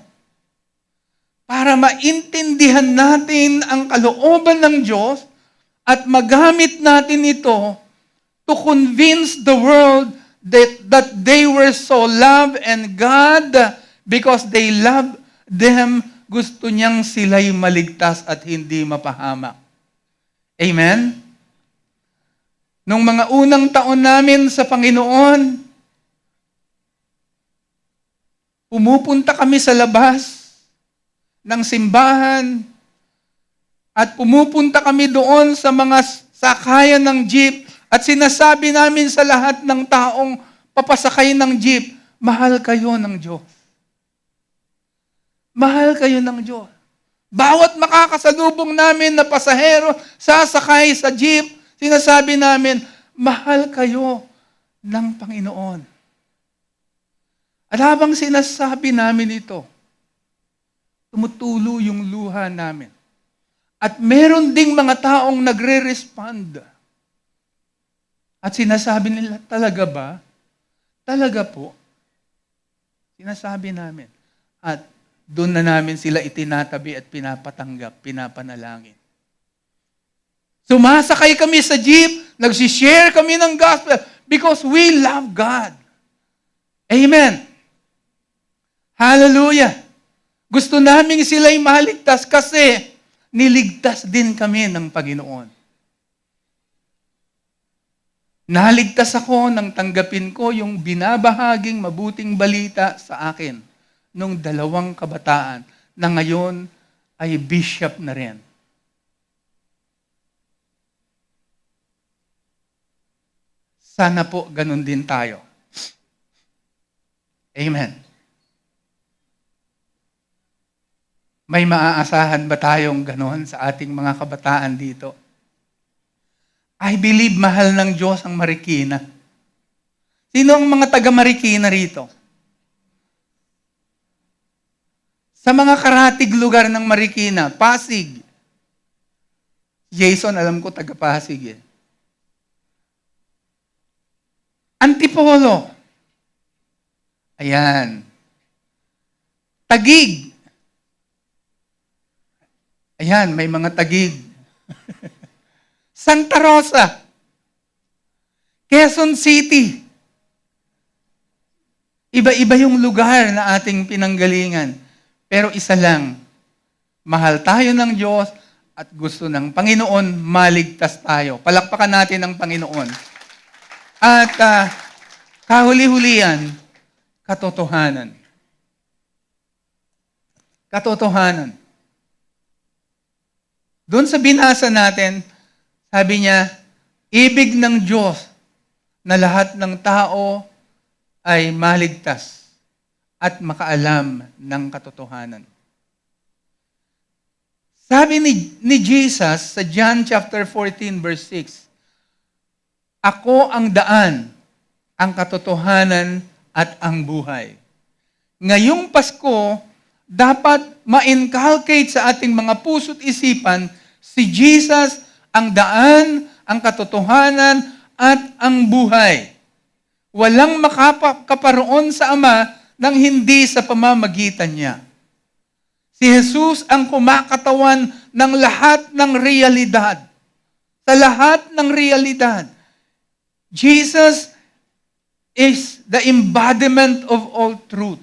Speaker 1: Para maintindihan natin ang kalooban ng Diyos at magamit natin ito to convince the world that they were so loved and God, because they love them, gusto niyang sila'y maligtas at hindi mapahamak. Amen? Nung mga unang taon namin sa Panginoon, pumupunta kami sa labas ng simbahan at pumupunta kami doon sa mga sakayan ng jeep at sinasabi namin sa lahat ng taong papasakay ng jeep, mahal kayo ng Diyos. Mahal kayo ng Diyos. Bawat makakasalubong namin na pasahero sasakay sa jeep, sinasabi namin, mahal kayo ng Panginoon. At habang sinasabi namin ito, tumutulo yung luha namin. At meron ding mga taong nagre-respond. At sinasabi nila, talaga ba? Talaga po. Sinasabi namin. At doon na namin sila itinatabi at pinapatanggap, pinapanalangin. Sumasakay kami sa jeep, nagsishare kami ng gospel because we love God. Amen. Hallelujah. Gusto namin sila'y maligtas kasi niligtas din kami ng Panginoon. Naligtas ako nang tanggapin ko yung binabahaging mabuting balita sa akin nung 2 kabataan na ngayon ay bishop na rin. Sana po ganun din tayo. Amen. May maaasahan ba tayong ganun sa ating mga kabataan dito? I believe mahal ng Diyos ang Marikina. Sino ang mga taga-Marikina rito? Sa mga karatig lugar ng Marikina, Pasig. Jason, alam ko taga-Pasig eh. Antipolo. Ayan. Taguig. Ayan, may mga Taguig. Santa Rosa. Quezon City. Iba-iba yung lugar na ating pinanggalingan. Pero isa lang, mahal tayo ng Diyos at gusto ng Panginoon maligtas tayo. Palakpakan natin ang Panginoon. At kahuli-hulian, katotohanan. Katotohanan. Doon sa binasa natin, sabi niya, ibig ng Diyos na lahat ng tao ay maligtas at makaalam ng katotohanan. Sabi ni Jesus sa John chapter 14 verse 6, ako ang daan, ang katotohanan at ang buhay. Ngayong Pasko, dapat ma-inculcate sa ating mga puso't isipan si Jesus ang daan, ang katotohanan, at ang buhay. Walang makakaparoon sa Ama nang hindi sa pamamagitan niya. Si Jesus ang kumakatawan ng lahat ng realidad. Sa lahat ng realidad. Jesus is the embodiment of all truth.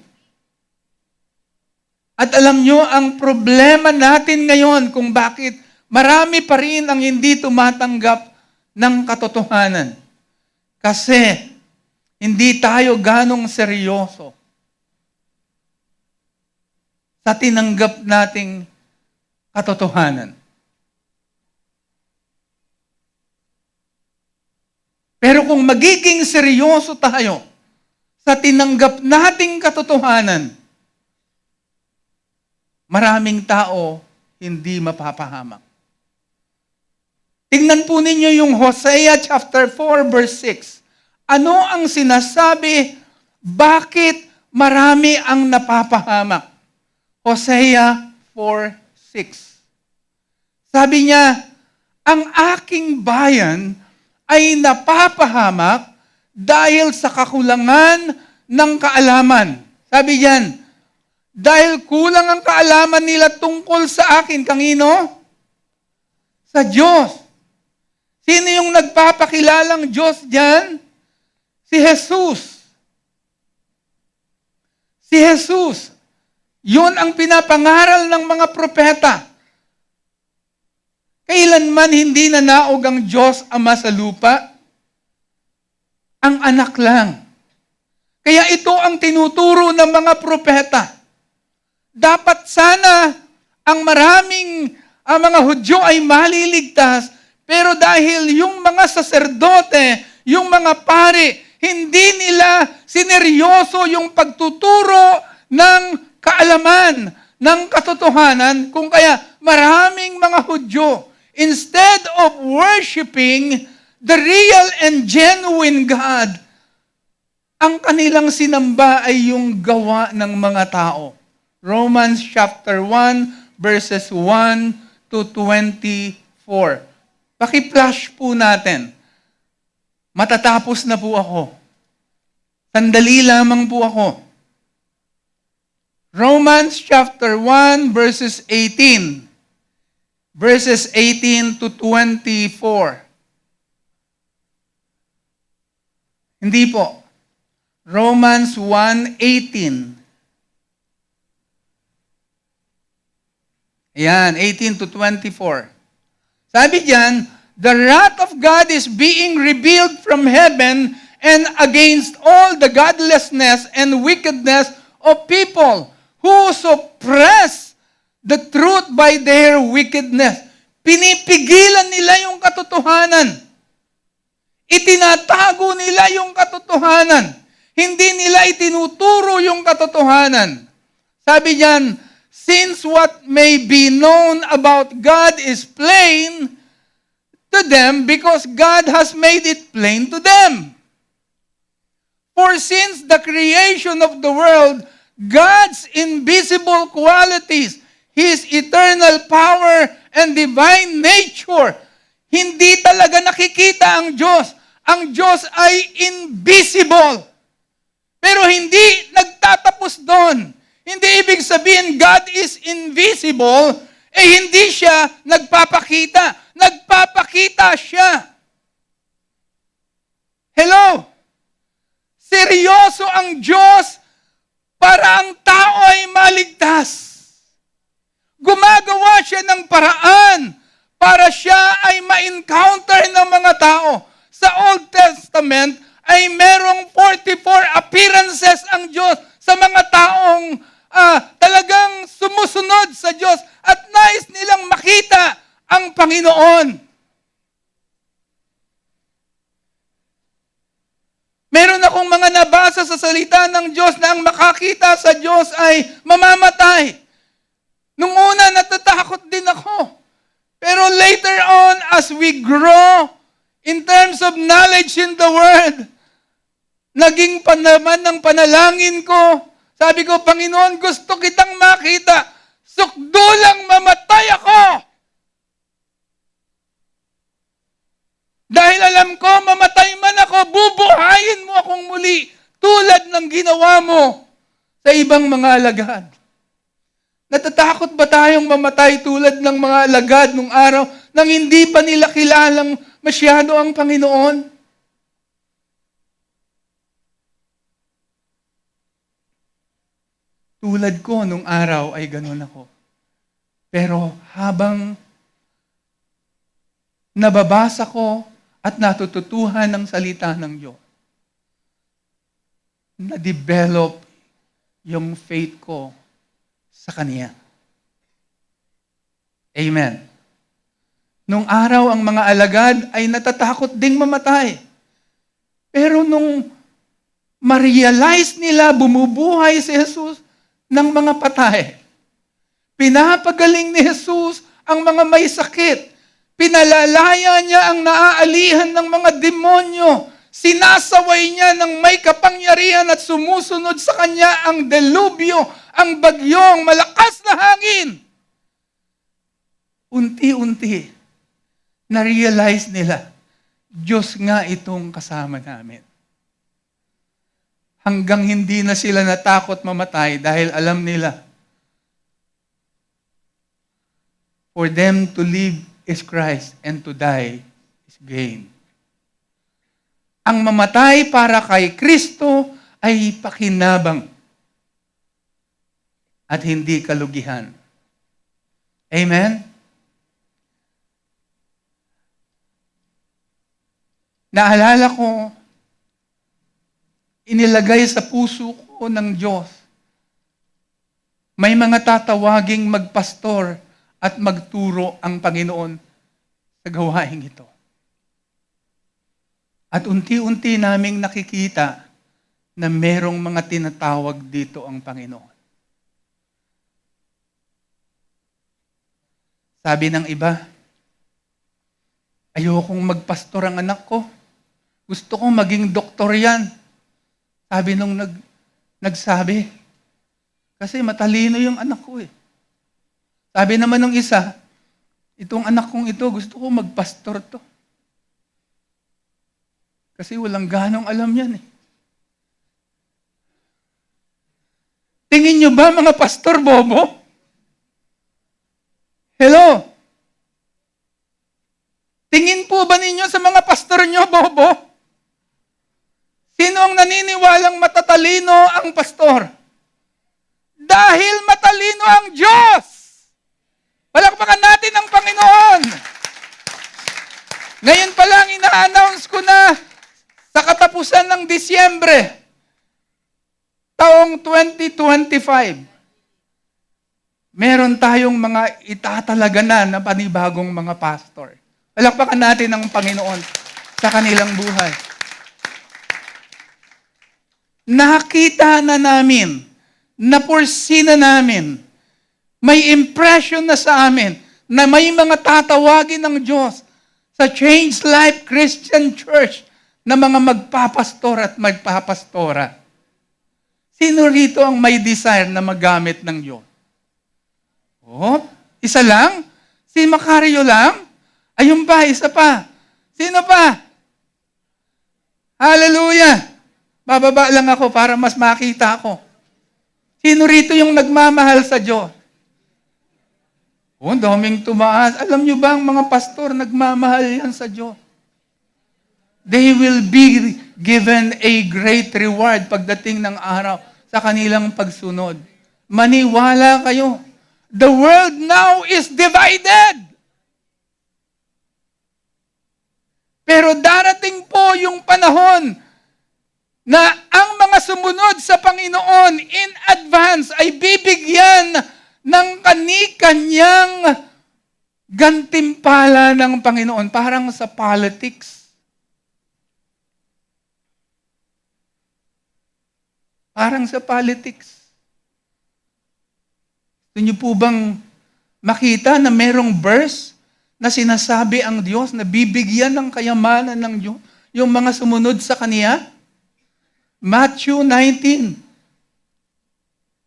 Speaker 1: At alam nyo, ang problema natin ngayon kung bakit marami pa rin ang hindi tumatanggap ng katotohanan. Kasi hindi tayo ganong seryoso sa tinanggap nating katotohanan. Pero kung magiging seryoso tayo sa tinanggap nating katotohanan, maraming tao hindi mapapahamak. Tingnan po ninyo yung Hosea chapter 4 verse 6. Ano ang sinasabi? Bakit marami ang napapahamak? Hosea 4:6. Sabi niya, ang aking bayan ay napapahamak dahil sa kakulangan ng kaalaman. Sabi diyan, dahil kulang ang kaalaman nila tungkol sa akin. Kanino? Sa Diyos. Sino yung nagpapakilalang Diyos diyan? Si Jesus. Si Jesus. Yun ang pinapangaral ng mga propeta. Kailanman hindi nanaog ang Diyos Ama sa lupa, ang anak lang. Kaya ito ang tinuturo ng mga propeta. Dapat sana ang ang mga Hudyo ay maliligtas, pero dahil yung mga saserdote, yung mga pari, hindi nila sineryoso yung pagtuturo ng kaalaman, ng katotohanan, kung kaya maraming mga Hudyo, instead of worshiping the real and genuine God, ang kanilang sinamba ay yung gawa ng mga tao. Romans chapter 1, verses 1 to 24. Paki-flash po natin. Matatapos na po ako. Sandali lamang po ako. Romans chapter 1, verses 18. verses 18 to 24. Hindi po. Romans 1:18. Ayan, 18 to 24. Sabi diyan, the wrath of God is being revealed from heaven and against all the godlessness and wickedness of people who suppress the truth by their wickedness. Pinipigilan nila yung katotohanan. Itinatago nila yung katotohanan. Hindi nila itinuturo yung katotohanan. Sabi diyan, since what may be known about God is plain to them because God has made it plain to them. For since the creation of the world, God's invisible qualities, His eternal power and divine nature, hindi talaga nakikita ang Diyos. Ang Diyos ay invisible. Pero hindi nagtatapos doon. Hindi ibig sabihin God is invisible, hindi siya nagpapakita. Nagpapakita siya. Hello? Seryoso ang Diyos para ang tao ay maligtas. Gumagawa siya ng paraan para siya ay ma-encounter ng mga tao. Sa Old Testament ay merong 44 appearances ang Diyos sa mga taong talagang sumusunod sa Diyos at nais nilang makita ang Panginoon. Meron akong mga nabasa sa salita ng Diyos na ang makakita sa Diyos ay mamamatay. Nung una, natatakot din ako. Pero later on, as we grow in terms of knowledge in the Word, naging panaman ng panalangin ko. Sabi ko, Panginoon, gusto kitang makita. Sukdulang mamatay ako. Dahil alam ko, mamatay man ako, bubuhayin mo akong muli tulad ng ginawa mo sa ibang mga alagad. Natatakot ba tayong mamatay tulad ng mga alagad nung araw nang hindi pa nila kilalang masyado ang Panginoon? Tulad ko nung araw ay ganun ako. Pero habang nababasa ko at natututuhan ng salita ng Diyos, na-develop yung faith ko sa Kanya. Amen. Nung araw, ang mga alagad ay natatakot ding mamatay. Pero nung ma-realize nila, bumubuhay si Jesus ng mga patay. Pinapagaling ni Jesus ang mga may sakit. Pinalalaya niya ang naaalihan ng mga demonyo. Sinasaway niya ng may kapangyarihan at sumusunod sa kanya ang delubyo, ang bagyong, malakas na hangin. Unti-unti, na-realize nila, Diyos nga itong kasama namin. Hanggang hindi na sila natakot mamatay dahil alam nila, for them to live is Christ and to die is gain. Ang mamatay para kay Kristo ay pakinabang at hindi kalugihan. Amen? Naalala ko, inilagay sa puso ko ng Diyos, may mga tatawaging magpastor at magturo ang Panginoon sa gawaing ito. At unti-unti naming nakikita na merong mga tinatawag dito ang Panginoon. Sabi ng iba, ayokong magpastor ang anak ko. Gusto kong maging doktor yan. Sabi nung nagsabi, kasi matalino yung anak ko eh. Sabi naman ng isa, itong anak kong ito, gusto ko magpastor to. Kasi walang ganong alam yan eh. Tingin nyo ba mga pastor bobo? Hello? po ba ninyo sa mga pastor nyo, bobo? Sino ang naniniwalang matatalino ang pastor? Dahil matalino ang Diyos. Palakpakan natin ang Panginoon. Ngayon pa lang ina-announce ko na sa katapusan ng Disyembre, taong 2025, meron tayong mga itatalaga na panibagong mga pastor. Palakpakan natin ang Panginoon sa kanilang buhay. Nakita na namin, na-foresee na namin, may impression na sa amin na may mga tatawagin ng Diyos sa Change Life Christian Church na mga magpapastor at magpapastora. Sino rito ang may desire na magamit ng Diyos? Oh, isa lang? Si Macario lang? Ayun pa, isa pa. Sino pa? Hallelujah! Bababa lang ako para mas makita ako. Sino rito yung nagmamahal sa Diyos? Oh, daming tumaas. Alam nyo ba ang mga pastor nagmamahal yan sa Diyos? They will be given a great reward pagdating ng araw sa kanilang pagsunod. Maniwala kayo. The world now is divided. Pero darating po yung panahon na ang mga sumunod sa Panginoon in advance ay bibigyan ng kani-kanyang gantimpala ng Panginoon. Parang sa politics. Parang sa politics. Gusto niyo po bang makita na merong verse na sinasabi ang Diyos na bibigyan ng kayamanan ng Diyos yung mga sumunod sa Kanya? Matthew 19,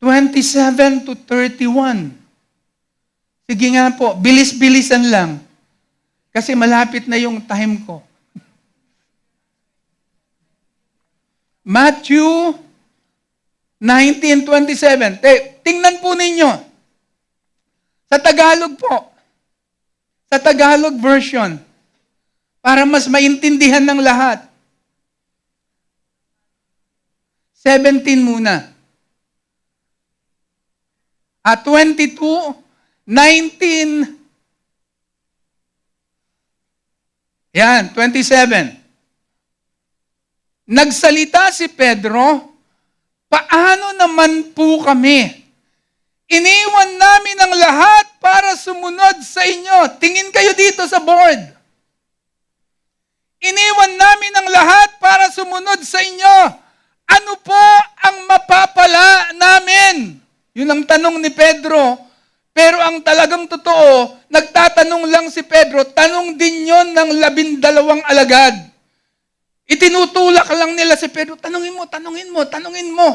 Speaker 1: 27 to 31. Sige nga po, bilis-bilisan lang. Kasi malapit na yung time ko. Matthew 19:27. Tingnan po ninyo. Sa Tagalog po. Sa Tagalog version. Para mas maintindihan ng lahat. 17 muna. At 22, 19. Yan, 27. Nagsalita si Pedro, paano naman po kami? Iniwan namin ang lahat para sumunod sa inyo. Tingin kayo dito sa board. Iniwan namin ang lahat para sumunod sa inyo. Ano po ang mapapala namin? Yun ang tanong ni Pedro. Pero ang talagang totoo, nagtatanong lang si Pedro, tanong din yon ng 12 alagad. Itinutulak lang nila si Pedro, tanungin mo.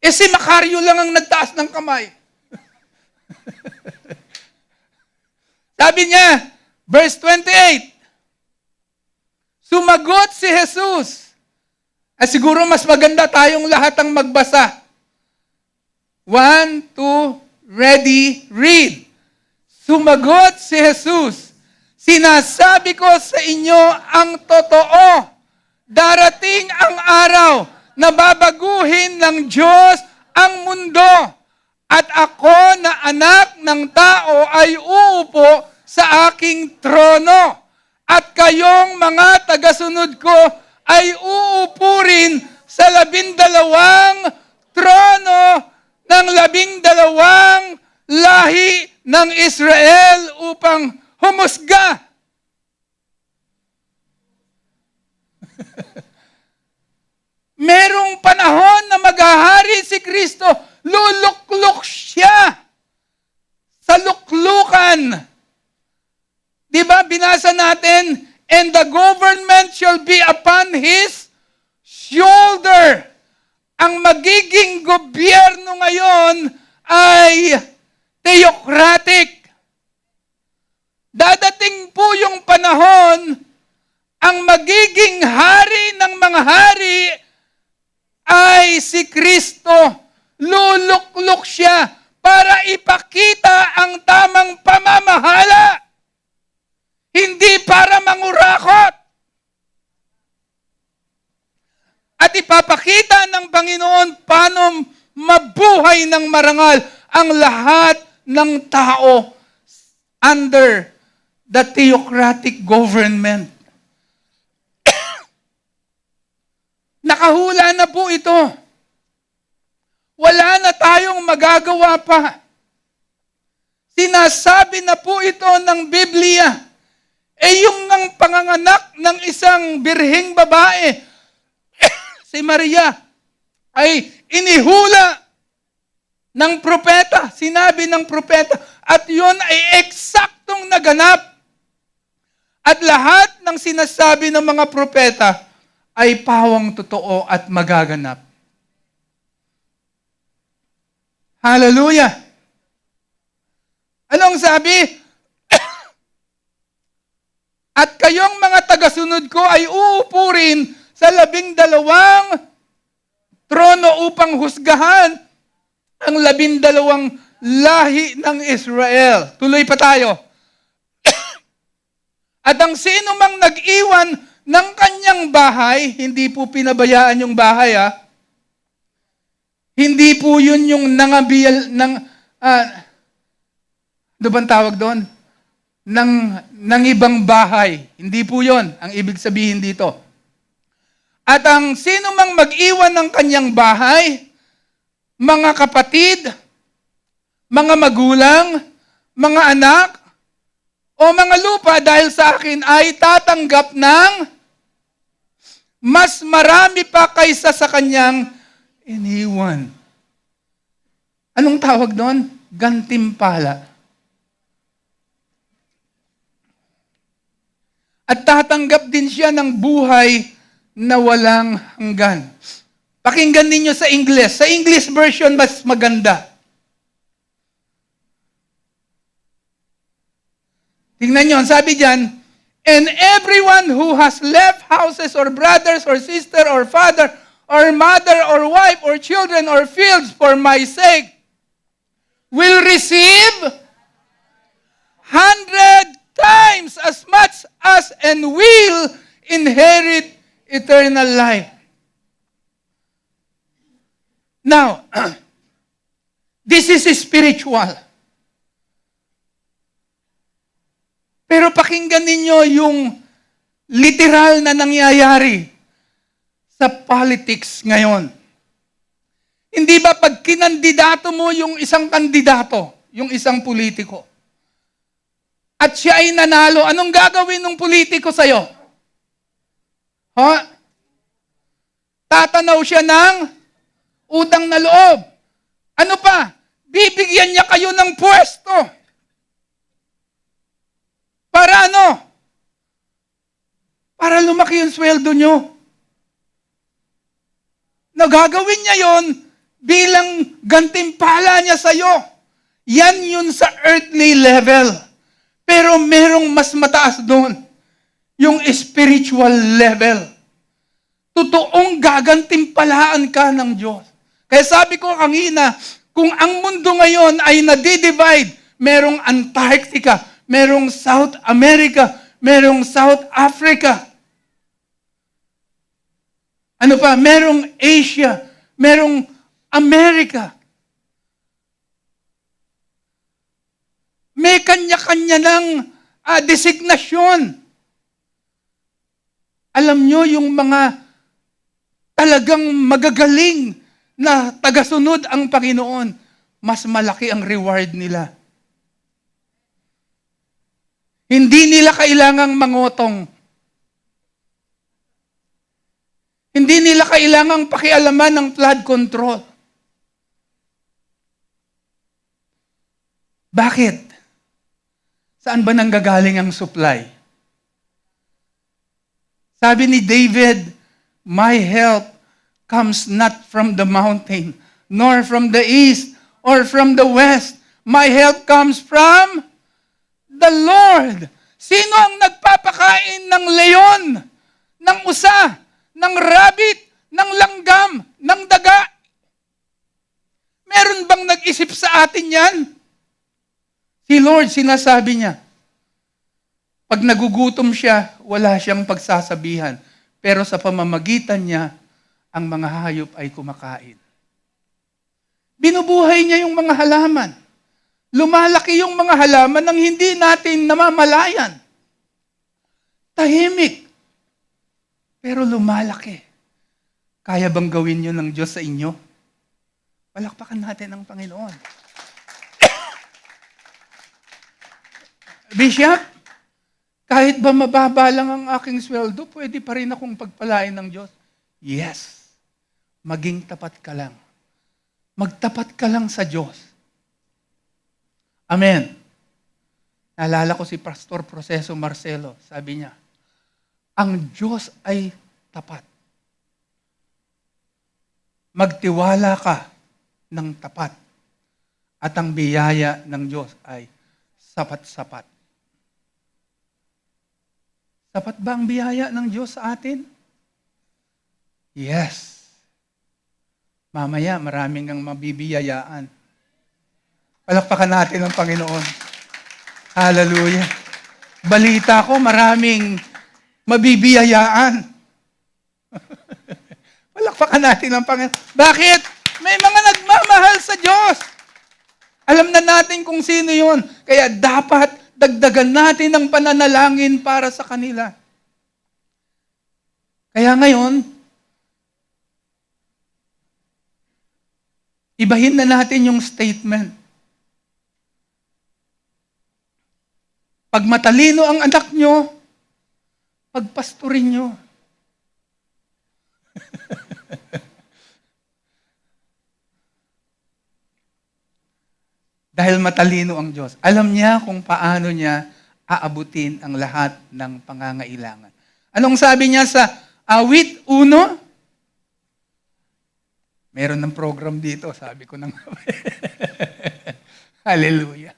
Speaker 1: Si Macario lang ang nagtaas ng kamay. Sabi niya, verse 28, sumagot si Jesus. Siguro mas maganda tayong lahat ang magbasa. 1, 2, ready, read. Sumagot si Jesus. Sinasabi ko sa inyo ang totoo. Darating ang araw na babaguhin ng Diyos ang mundo. At ako na anak ng tao ay uupo sa aking trono. At kayong mga tagasunod ko ay uupo rin sa 12 trono ng 12 lahi ng Israel upang humusga. Merong panahon na maghahari si Kristo, luluklok siya sa luklukan. Diba, binasa natin, and the government shall be upon his shoulder. Ang magiging gobyerno ngayon ay theocratic. Dadating po yung panahon, ang magiging hari ng mga hari ay si Kristo. Luluklok siya para ipakita ang tamang pamamahala. Hindi para mangurakot. At ipapakita ng Panginoon paano mabuhay ng marangal ang lahat ng tao under the theocratic government. Nakahula na po ito. Wala na tayong magagawa pa. Sinasabi na po ito ng Biblia. Yung ang panganganak ng isang birheng babae, si Maria, ay inihula ng propeta. Sinabi ng propeta. At yun ay eksaktong naganap. At lahat ng sinasabi ng mga propeta ay pawang totoo at magaganap. Hallelujah! Anong sabi? At kayong mga tagasunod ko ay uupo rin sa 12 trono upang husgahan ang 12 lahi ng Israel. Tuloy pa tayo. At ang sino mang nag-iwan ng kanyang bahay, hindi po pinabayaan yung bahay, Hindi po yun yung nangabiyal ng, ano bang tawag doon? Ng ibang bahay. Hindi po yun ang ibig sabihin dito. At ang sino mang mag-iwan ng kanyang bahay, mga kapatid, mga magulang, mga anak, o mga lupa dahil sa akin ay tatanggap ng mas marami pa kaysa sa kanyang iniwan. Anong tawag doon? Gantimpala. At tatanggap din siya ng buhay na walang hanggan. Pakinggan ninyo sa English. Sa English version, mas maganda. Tingnan nyo, sabi dyan, and everyone who has left houses or brothers or sister or father or mother or wife or children or fields for my sake will receive 100 times as much as and will inherit eternal life. Now, this is spiritual. Pero pakinggan ninyo yung literal na nangyayari sa politics ngayon. Hindi ba pag kinandidato mo yung isang kandidato, yung isang politiko, at siya ay nanalo, anong gagawin ng politiko sa'yo? Tatanaw siya ng utang na loob. Ano pa? Bibigyan niya kayo ng pwesto. Para ano? Para lumaki yung sweldo nyo. Nagagawin niya yon bilang gantimpala niya sa'yo. Yan yun sa earthly level. Pero merong mas mataas doon. Yung spiritual level. Totoong gagantimpalaan ka ng Diyos. Kaya sabi ko kanina, kung ang mundo ngayon ay nadi-divide, merong Antarctica, merong South America, merong South Africa. Ano pa? Merong Asia, merong America. May kanya-kanya ng designasyon. Alam nyo yung mga talagang magagaling na tagasunod ang Panginoon, mas malaki ang reward nila. Hindi nila kailangang mangotong. Hindi nila kailangang pakialaman ng flood control. Bakit? Saan ba nanggagaling ang supply? Sabi ni David, my help comes not from the mountain, nor from the east, or from the west. My help comes from the Lord. Sino ang nagpapakain ng leon, ng usa, ng rabbit, ng langgam, ng daga? Meron bang nag-isip sa atin yan? Si Lord, sinasabi niya, Pag nagugutom siya, wala siyang pagsasabihan. Pero sa pamamagitan niya, ang mga hayop ay kumakain. Binubuhay niya yung mga halaman. Lumalaki yung mga halaman nang hindi natin namamalayan. Tahimik. Pero lumalaki. Kaya bang gawin yun ng Diyos sa inyo? Palakpakan natin ang Panginoon. Bishop, kahit ba mababa lang ang aking sweldo, pwede pa rin akong pagpalain ng Diyos. Yes. Maging tapat ka lang. Magtapat ka lang sa Diyos. Amen. Naalala ko si Pastor Proceso Marcelo. Sabi niya, ang Diyos ay tapat. Magtiwala ka ng tapat. At ang biyaya ng Diyos ay sapat-sapat. Sapat ba ang biyaya ng Diyos sa atin? Yes. Mamaya, maraming ang mabibiyayaan. Palakpakan natin ang Panginoon. Hallelujah. Balita ko, maraming mabibiyayaan. Palakpakan natin ang Panginoon. Bakit? May mga nagmamahal sa Diyos. Alam na natin kung sino yon. Kaya dapat dagdagan natin ang pananalangin para sa kanila. Kaya ngayon, ibahin na natin yung statement. Pag matalino ang anak nyo, pagpasturin nyo. Dahil matalino ang Diyos. Alam niya kung paano niya aabutin ang lahat ng pangangailangan. Anong sabi niya sa Awit 1? Meron ng program dito, sabi ko nang. Hallelujah.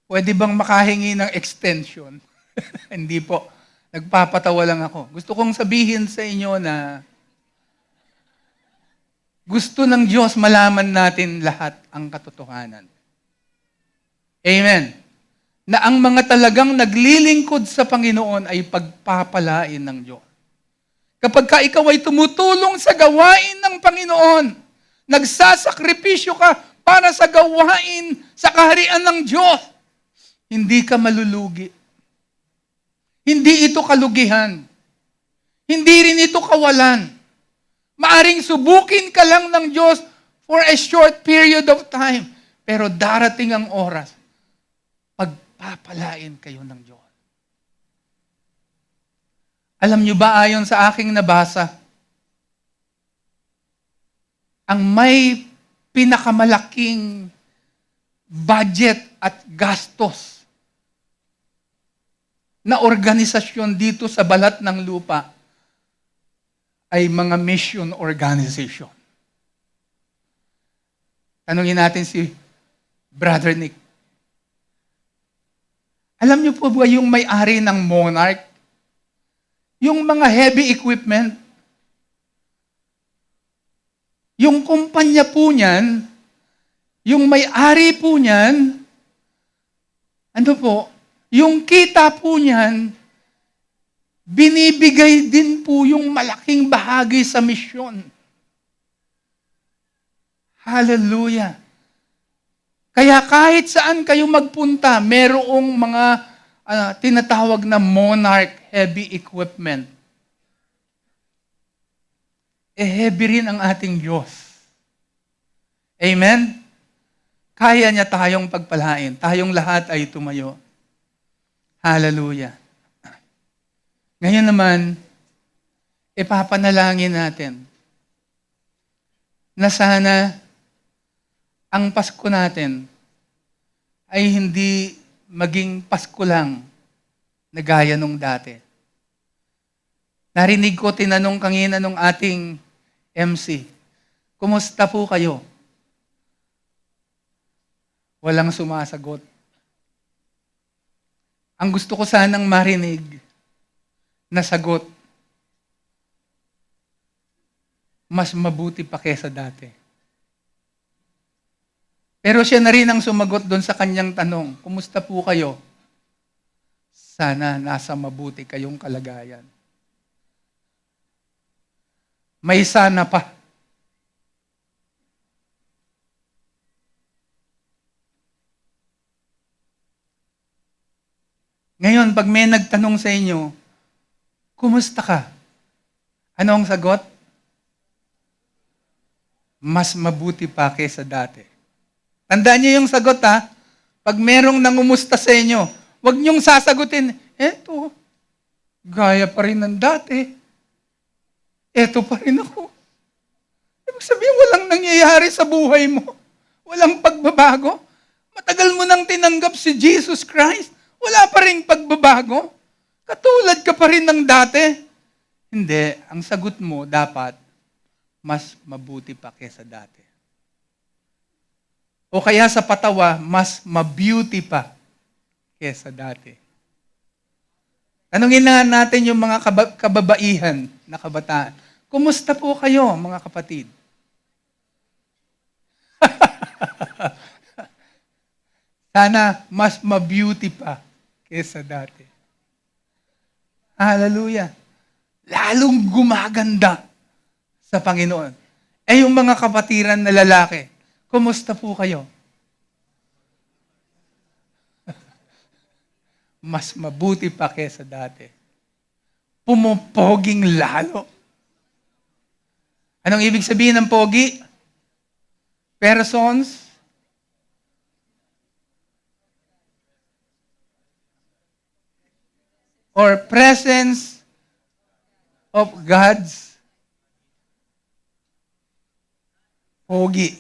Speaker 1: Pwede bang makahingi ng extension? Hindi po. Nagpapatawa lang ako. Gusto kong sabihin sa inyo na gusto ng Diyos malaman natin lahat ang katotohanan. Amen. Na ang mga talagang naglilingkod sa Panginoon ay pagpapalain ng Diyos. Kapag ka ikaw ay tumutulong sa gawain ng Panginoon, nagsasakripisyo ka para sa gawain sa kaharian ng Diyos, hindi ka malulugi. Hindi ito kalugihan. Hindi rin ito kawalan. Maaring subukin ka lang ng Diyos for a short period of time. Pero darating ang oras, pagpapalain kayo ng Diyos. Alam niyo ba, ayon sa aking nabasa, ang may pinakamalaking budget at gastos na organisasyon dito sa balat ng lupa ay mga mission organization. Tanungin natin si Brother Nick. Alam niyo po ba yung may-ari ng Monarch? Yung mga heavy equipment, yung kumpanya po niyan, yung may-ari po niyan, ano po, yung kita po niyan, binibigay din po yung malaking bahagi sa misyon. Hallelujah. Kaya kahit saan kayo magpunta, merong mga tinatawag na Monarch heavy equipment. Heavy rin ang ating Diyos. Amen? Kaya niya tayong pagpalain. Tayong lahat ay tumayo. Hallelujah. Ngayon naman, ipapanalangin natin na sana ang Pasko natin ay hindi maging Pasko lang na gaya nung dati. Narinig ko, tinanong kanina nung ating MC, kumusta po kayo? Walang sumasagot. Ang gusto ko sanang marinig na sagot, mas mabuti pa kesa dati. Pero siya na rin ang sumagot doon sa kanyang tanong, kumusta po kayo? sana nasa mabuti kayong kalagayan. May sana pa. Ngayon, pag may nagtanong sa inyo, kumusta ka? Ano ang sagot? Mas mabuti pa kaysa dati. Tandaan niyo yung sagot ha. Pag merong nangumusta sa inyo, huwag niyong sasagutin, eto, gaya pa rin ng dati. Eto pa rin ako. Ibig sabihin, walang nangyayari sa buhay mo. Walang pagbabago. Matagal mo nang tinanggap si Jesus Christ. Wala pa rin pagbabago. Katulad ka pa rin ng dati. Hindi. Ang sagot mo dapat, mas mabuti pa kaysa dati. O kaya sa patawa, mas mabeauty pa kaysa dati. Tanungin na natin yung mga kababaihan na kabataan. Kumusta po kayo, mga kapatid? Sana mas mabeauty pa kaysa dati. Hallelujah. Lalong gumaganda sa Panginoon. Yung mga kapatiran na lalaki, kumusta po kayo? Mas mabuti pa kaysa dati. Pumupoging lalo. Anong ibig sabihin ng pogi? Persons or presence of God's pogi.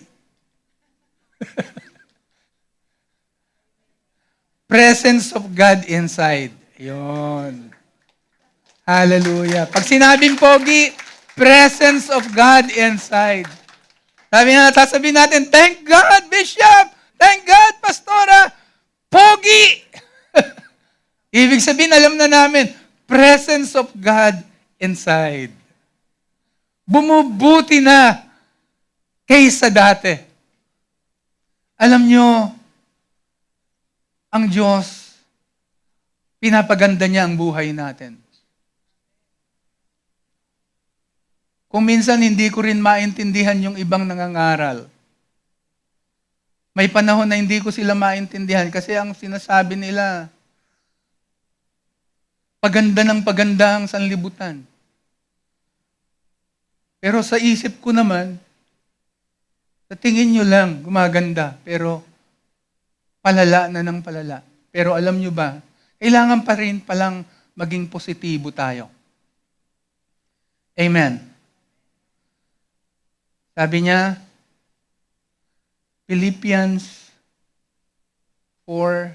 Speaker 1: Presence of God inside. Yun. Hallelujah. Pag sinabing pogi, presence of God inside. Sasabihin natin, thank God, Bishop! Thank God, Pastora! Pogi! Ibig sabihin, alam na namin, presence of God inside. Bumubuti na kaysa dati. Alam nyo, ang Diyos, pinapaganda niya ang buhay natin. Kung minsan hindi ko rin maintindihan yung ibang nangangaral. May panahon na hindi ko sila maintindihan kasi ang sinasabi nila, paganda ng paganda ang sanlibutan. Pero sa isip ko naman, sa tingin nyo lang, gumaganda, pero palala na ng palala. Pero alam nyo ba, kailangan pa rin palang maging positibo tayo. Amen. Sabi niya, Philippians 4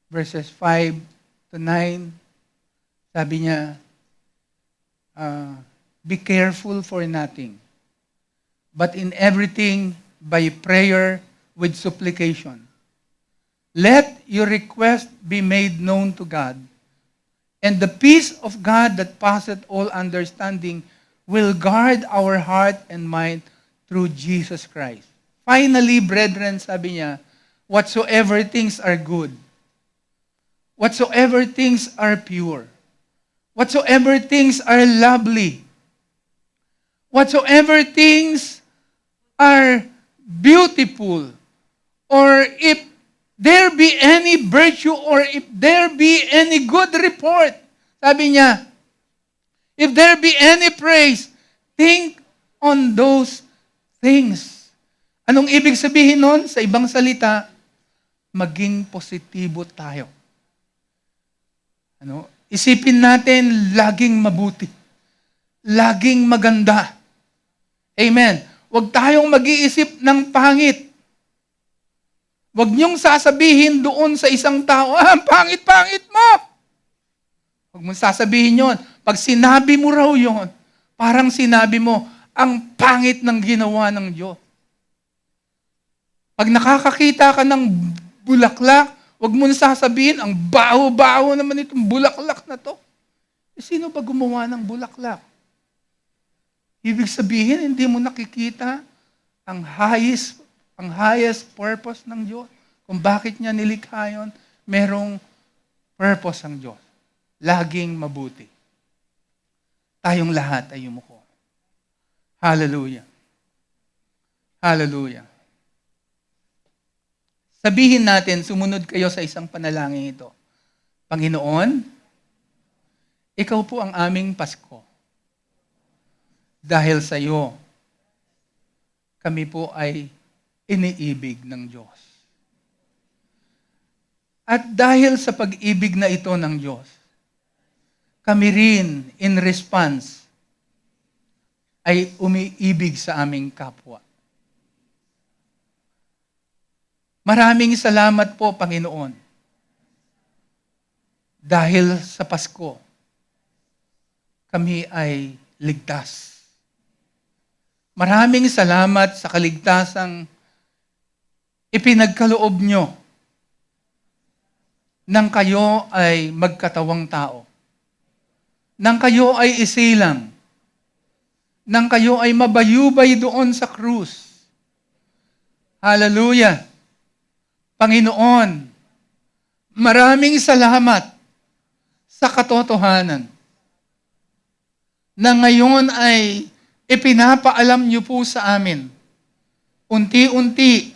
Speaker 1: verses 5 to 9, sabi niya, be careful for nothing, but in everything by prayer with supplication. Let your request be made known to God, and the peace of God that passeth all understanding will guard our heart and mind through Jesus Christ. Finally, brethren, sabi niya, whatsoever things are good, whatsoever things are pure, whatsoever things are lovely, whatsoever things are beautiful, or if there be any virtue, or if there be any good report, sabi niya, if there be any praise, think on those things. Anong ibig sabihin nun? Sa ibang salita, maging positibo tayo. Isipin natin, laging mabuti. Laging maganda. Amen. Huwag tayong mag-iisip ng pangit. Huwag niyong sasabihin doon sa isang tao, pangit-pangit mo. Huwag mong sasabihin yon. Pag sinabi mo raw yon, parang sinabi mo, ang pangit ng ginawa ng Diyos. Pag nakakakita ka ng bulaklak, huwag mo na sasabihin, ang baho-baho naman itong bulaklak na to. Sino ba gumawa ng bulaklak? Ibig sabihin, hindi mo nakikita ang highest purpose ng Diyos. Kung bakit niya nilikha yun, merong purpose ang Diyos. Laging mabuti. Tayong lahat ay yumuko. Hallelujah. Hallelujah. Sabihin natin, sumunod kayo sa isang panalangin ito. Panginoon, ikaw po ang aming Pasko. Dahil sa iyo, kami po ay iniibig ng Diyos. At dahil sa pag-ibig na ito ng Diyos, kami rin, in response, ay umiibig sa aming kapwa. Maraming salamat po, Panginoon. Dahil sa Pasko, kami ay ligtas. Maraming salamat sa kaligtasang ipinagkaloob nyo nang kayo ay magkatawang tao. Nang kayo ay isilang. Nang kayo ay mabayubay doon sa krus. Hallelujah! Panginoon, maraming salamat sa katotohanan na ngayon ay ipinapaalam niyo po sa amin. Unti-unti,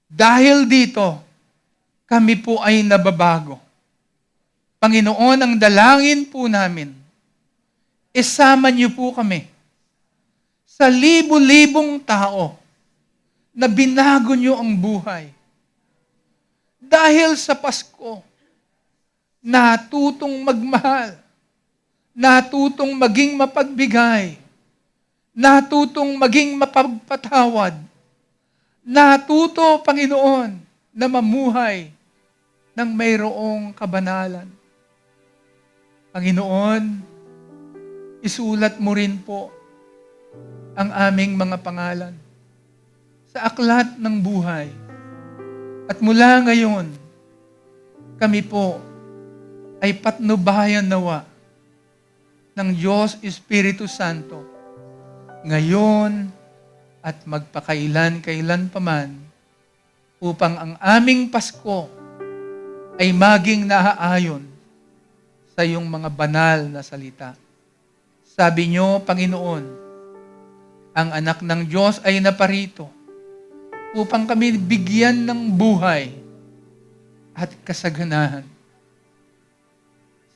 Speaker 1: dahil dito, kami po ay nababago. Panginoon, ang dalangin po namin, isama niyo po kami sa libo-libong tao na binago niyo ang buhay. Dahil sa Pasko, natutong magmahal, natutong maging mapagbigay, natutong maging mapagpatawad, natuto, Panginoon, na mamuhay ng mayroong kabanalan. Panginoon, isulat mo rin po ang aming mga pangalan sa aklat ng buhay. At mula ngayon, kami po ay patnubayan nawa ng Diyos Espiritu Santo ngayon at magpakailan-kailan paman upang ang aming Pasko ay maging naaayon sa iyong mga banal na salita. Sabi niyo, Panginoon, ang anak ng Diyos ay naparito upang kami bigyan ng buhay at kasaganahan.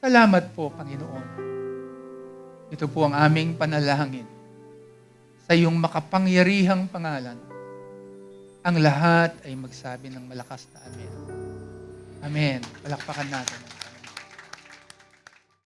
Speaker 1: Salamat po, Panginoon. Ito po ang aming panalangin sa iyong makapangyarihang pangalan. Ang lahat ay magsabi ng malakas na amen. Amen. Palakpakan natin.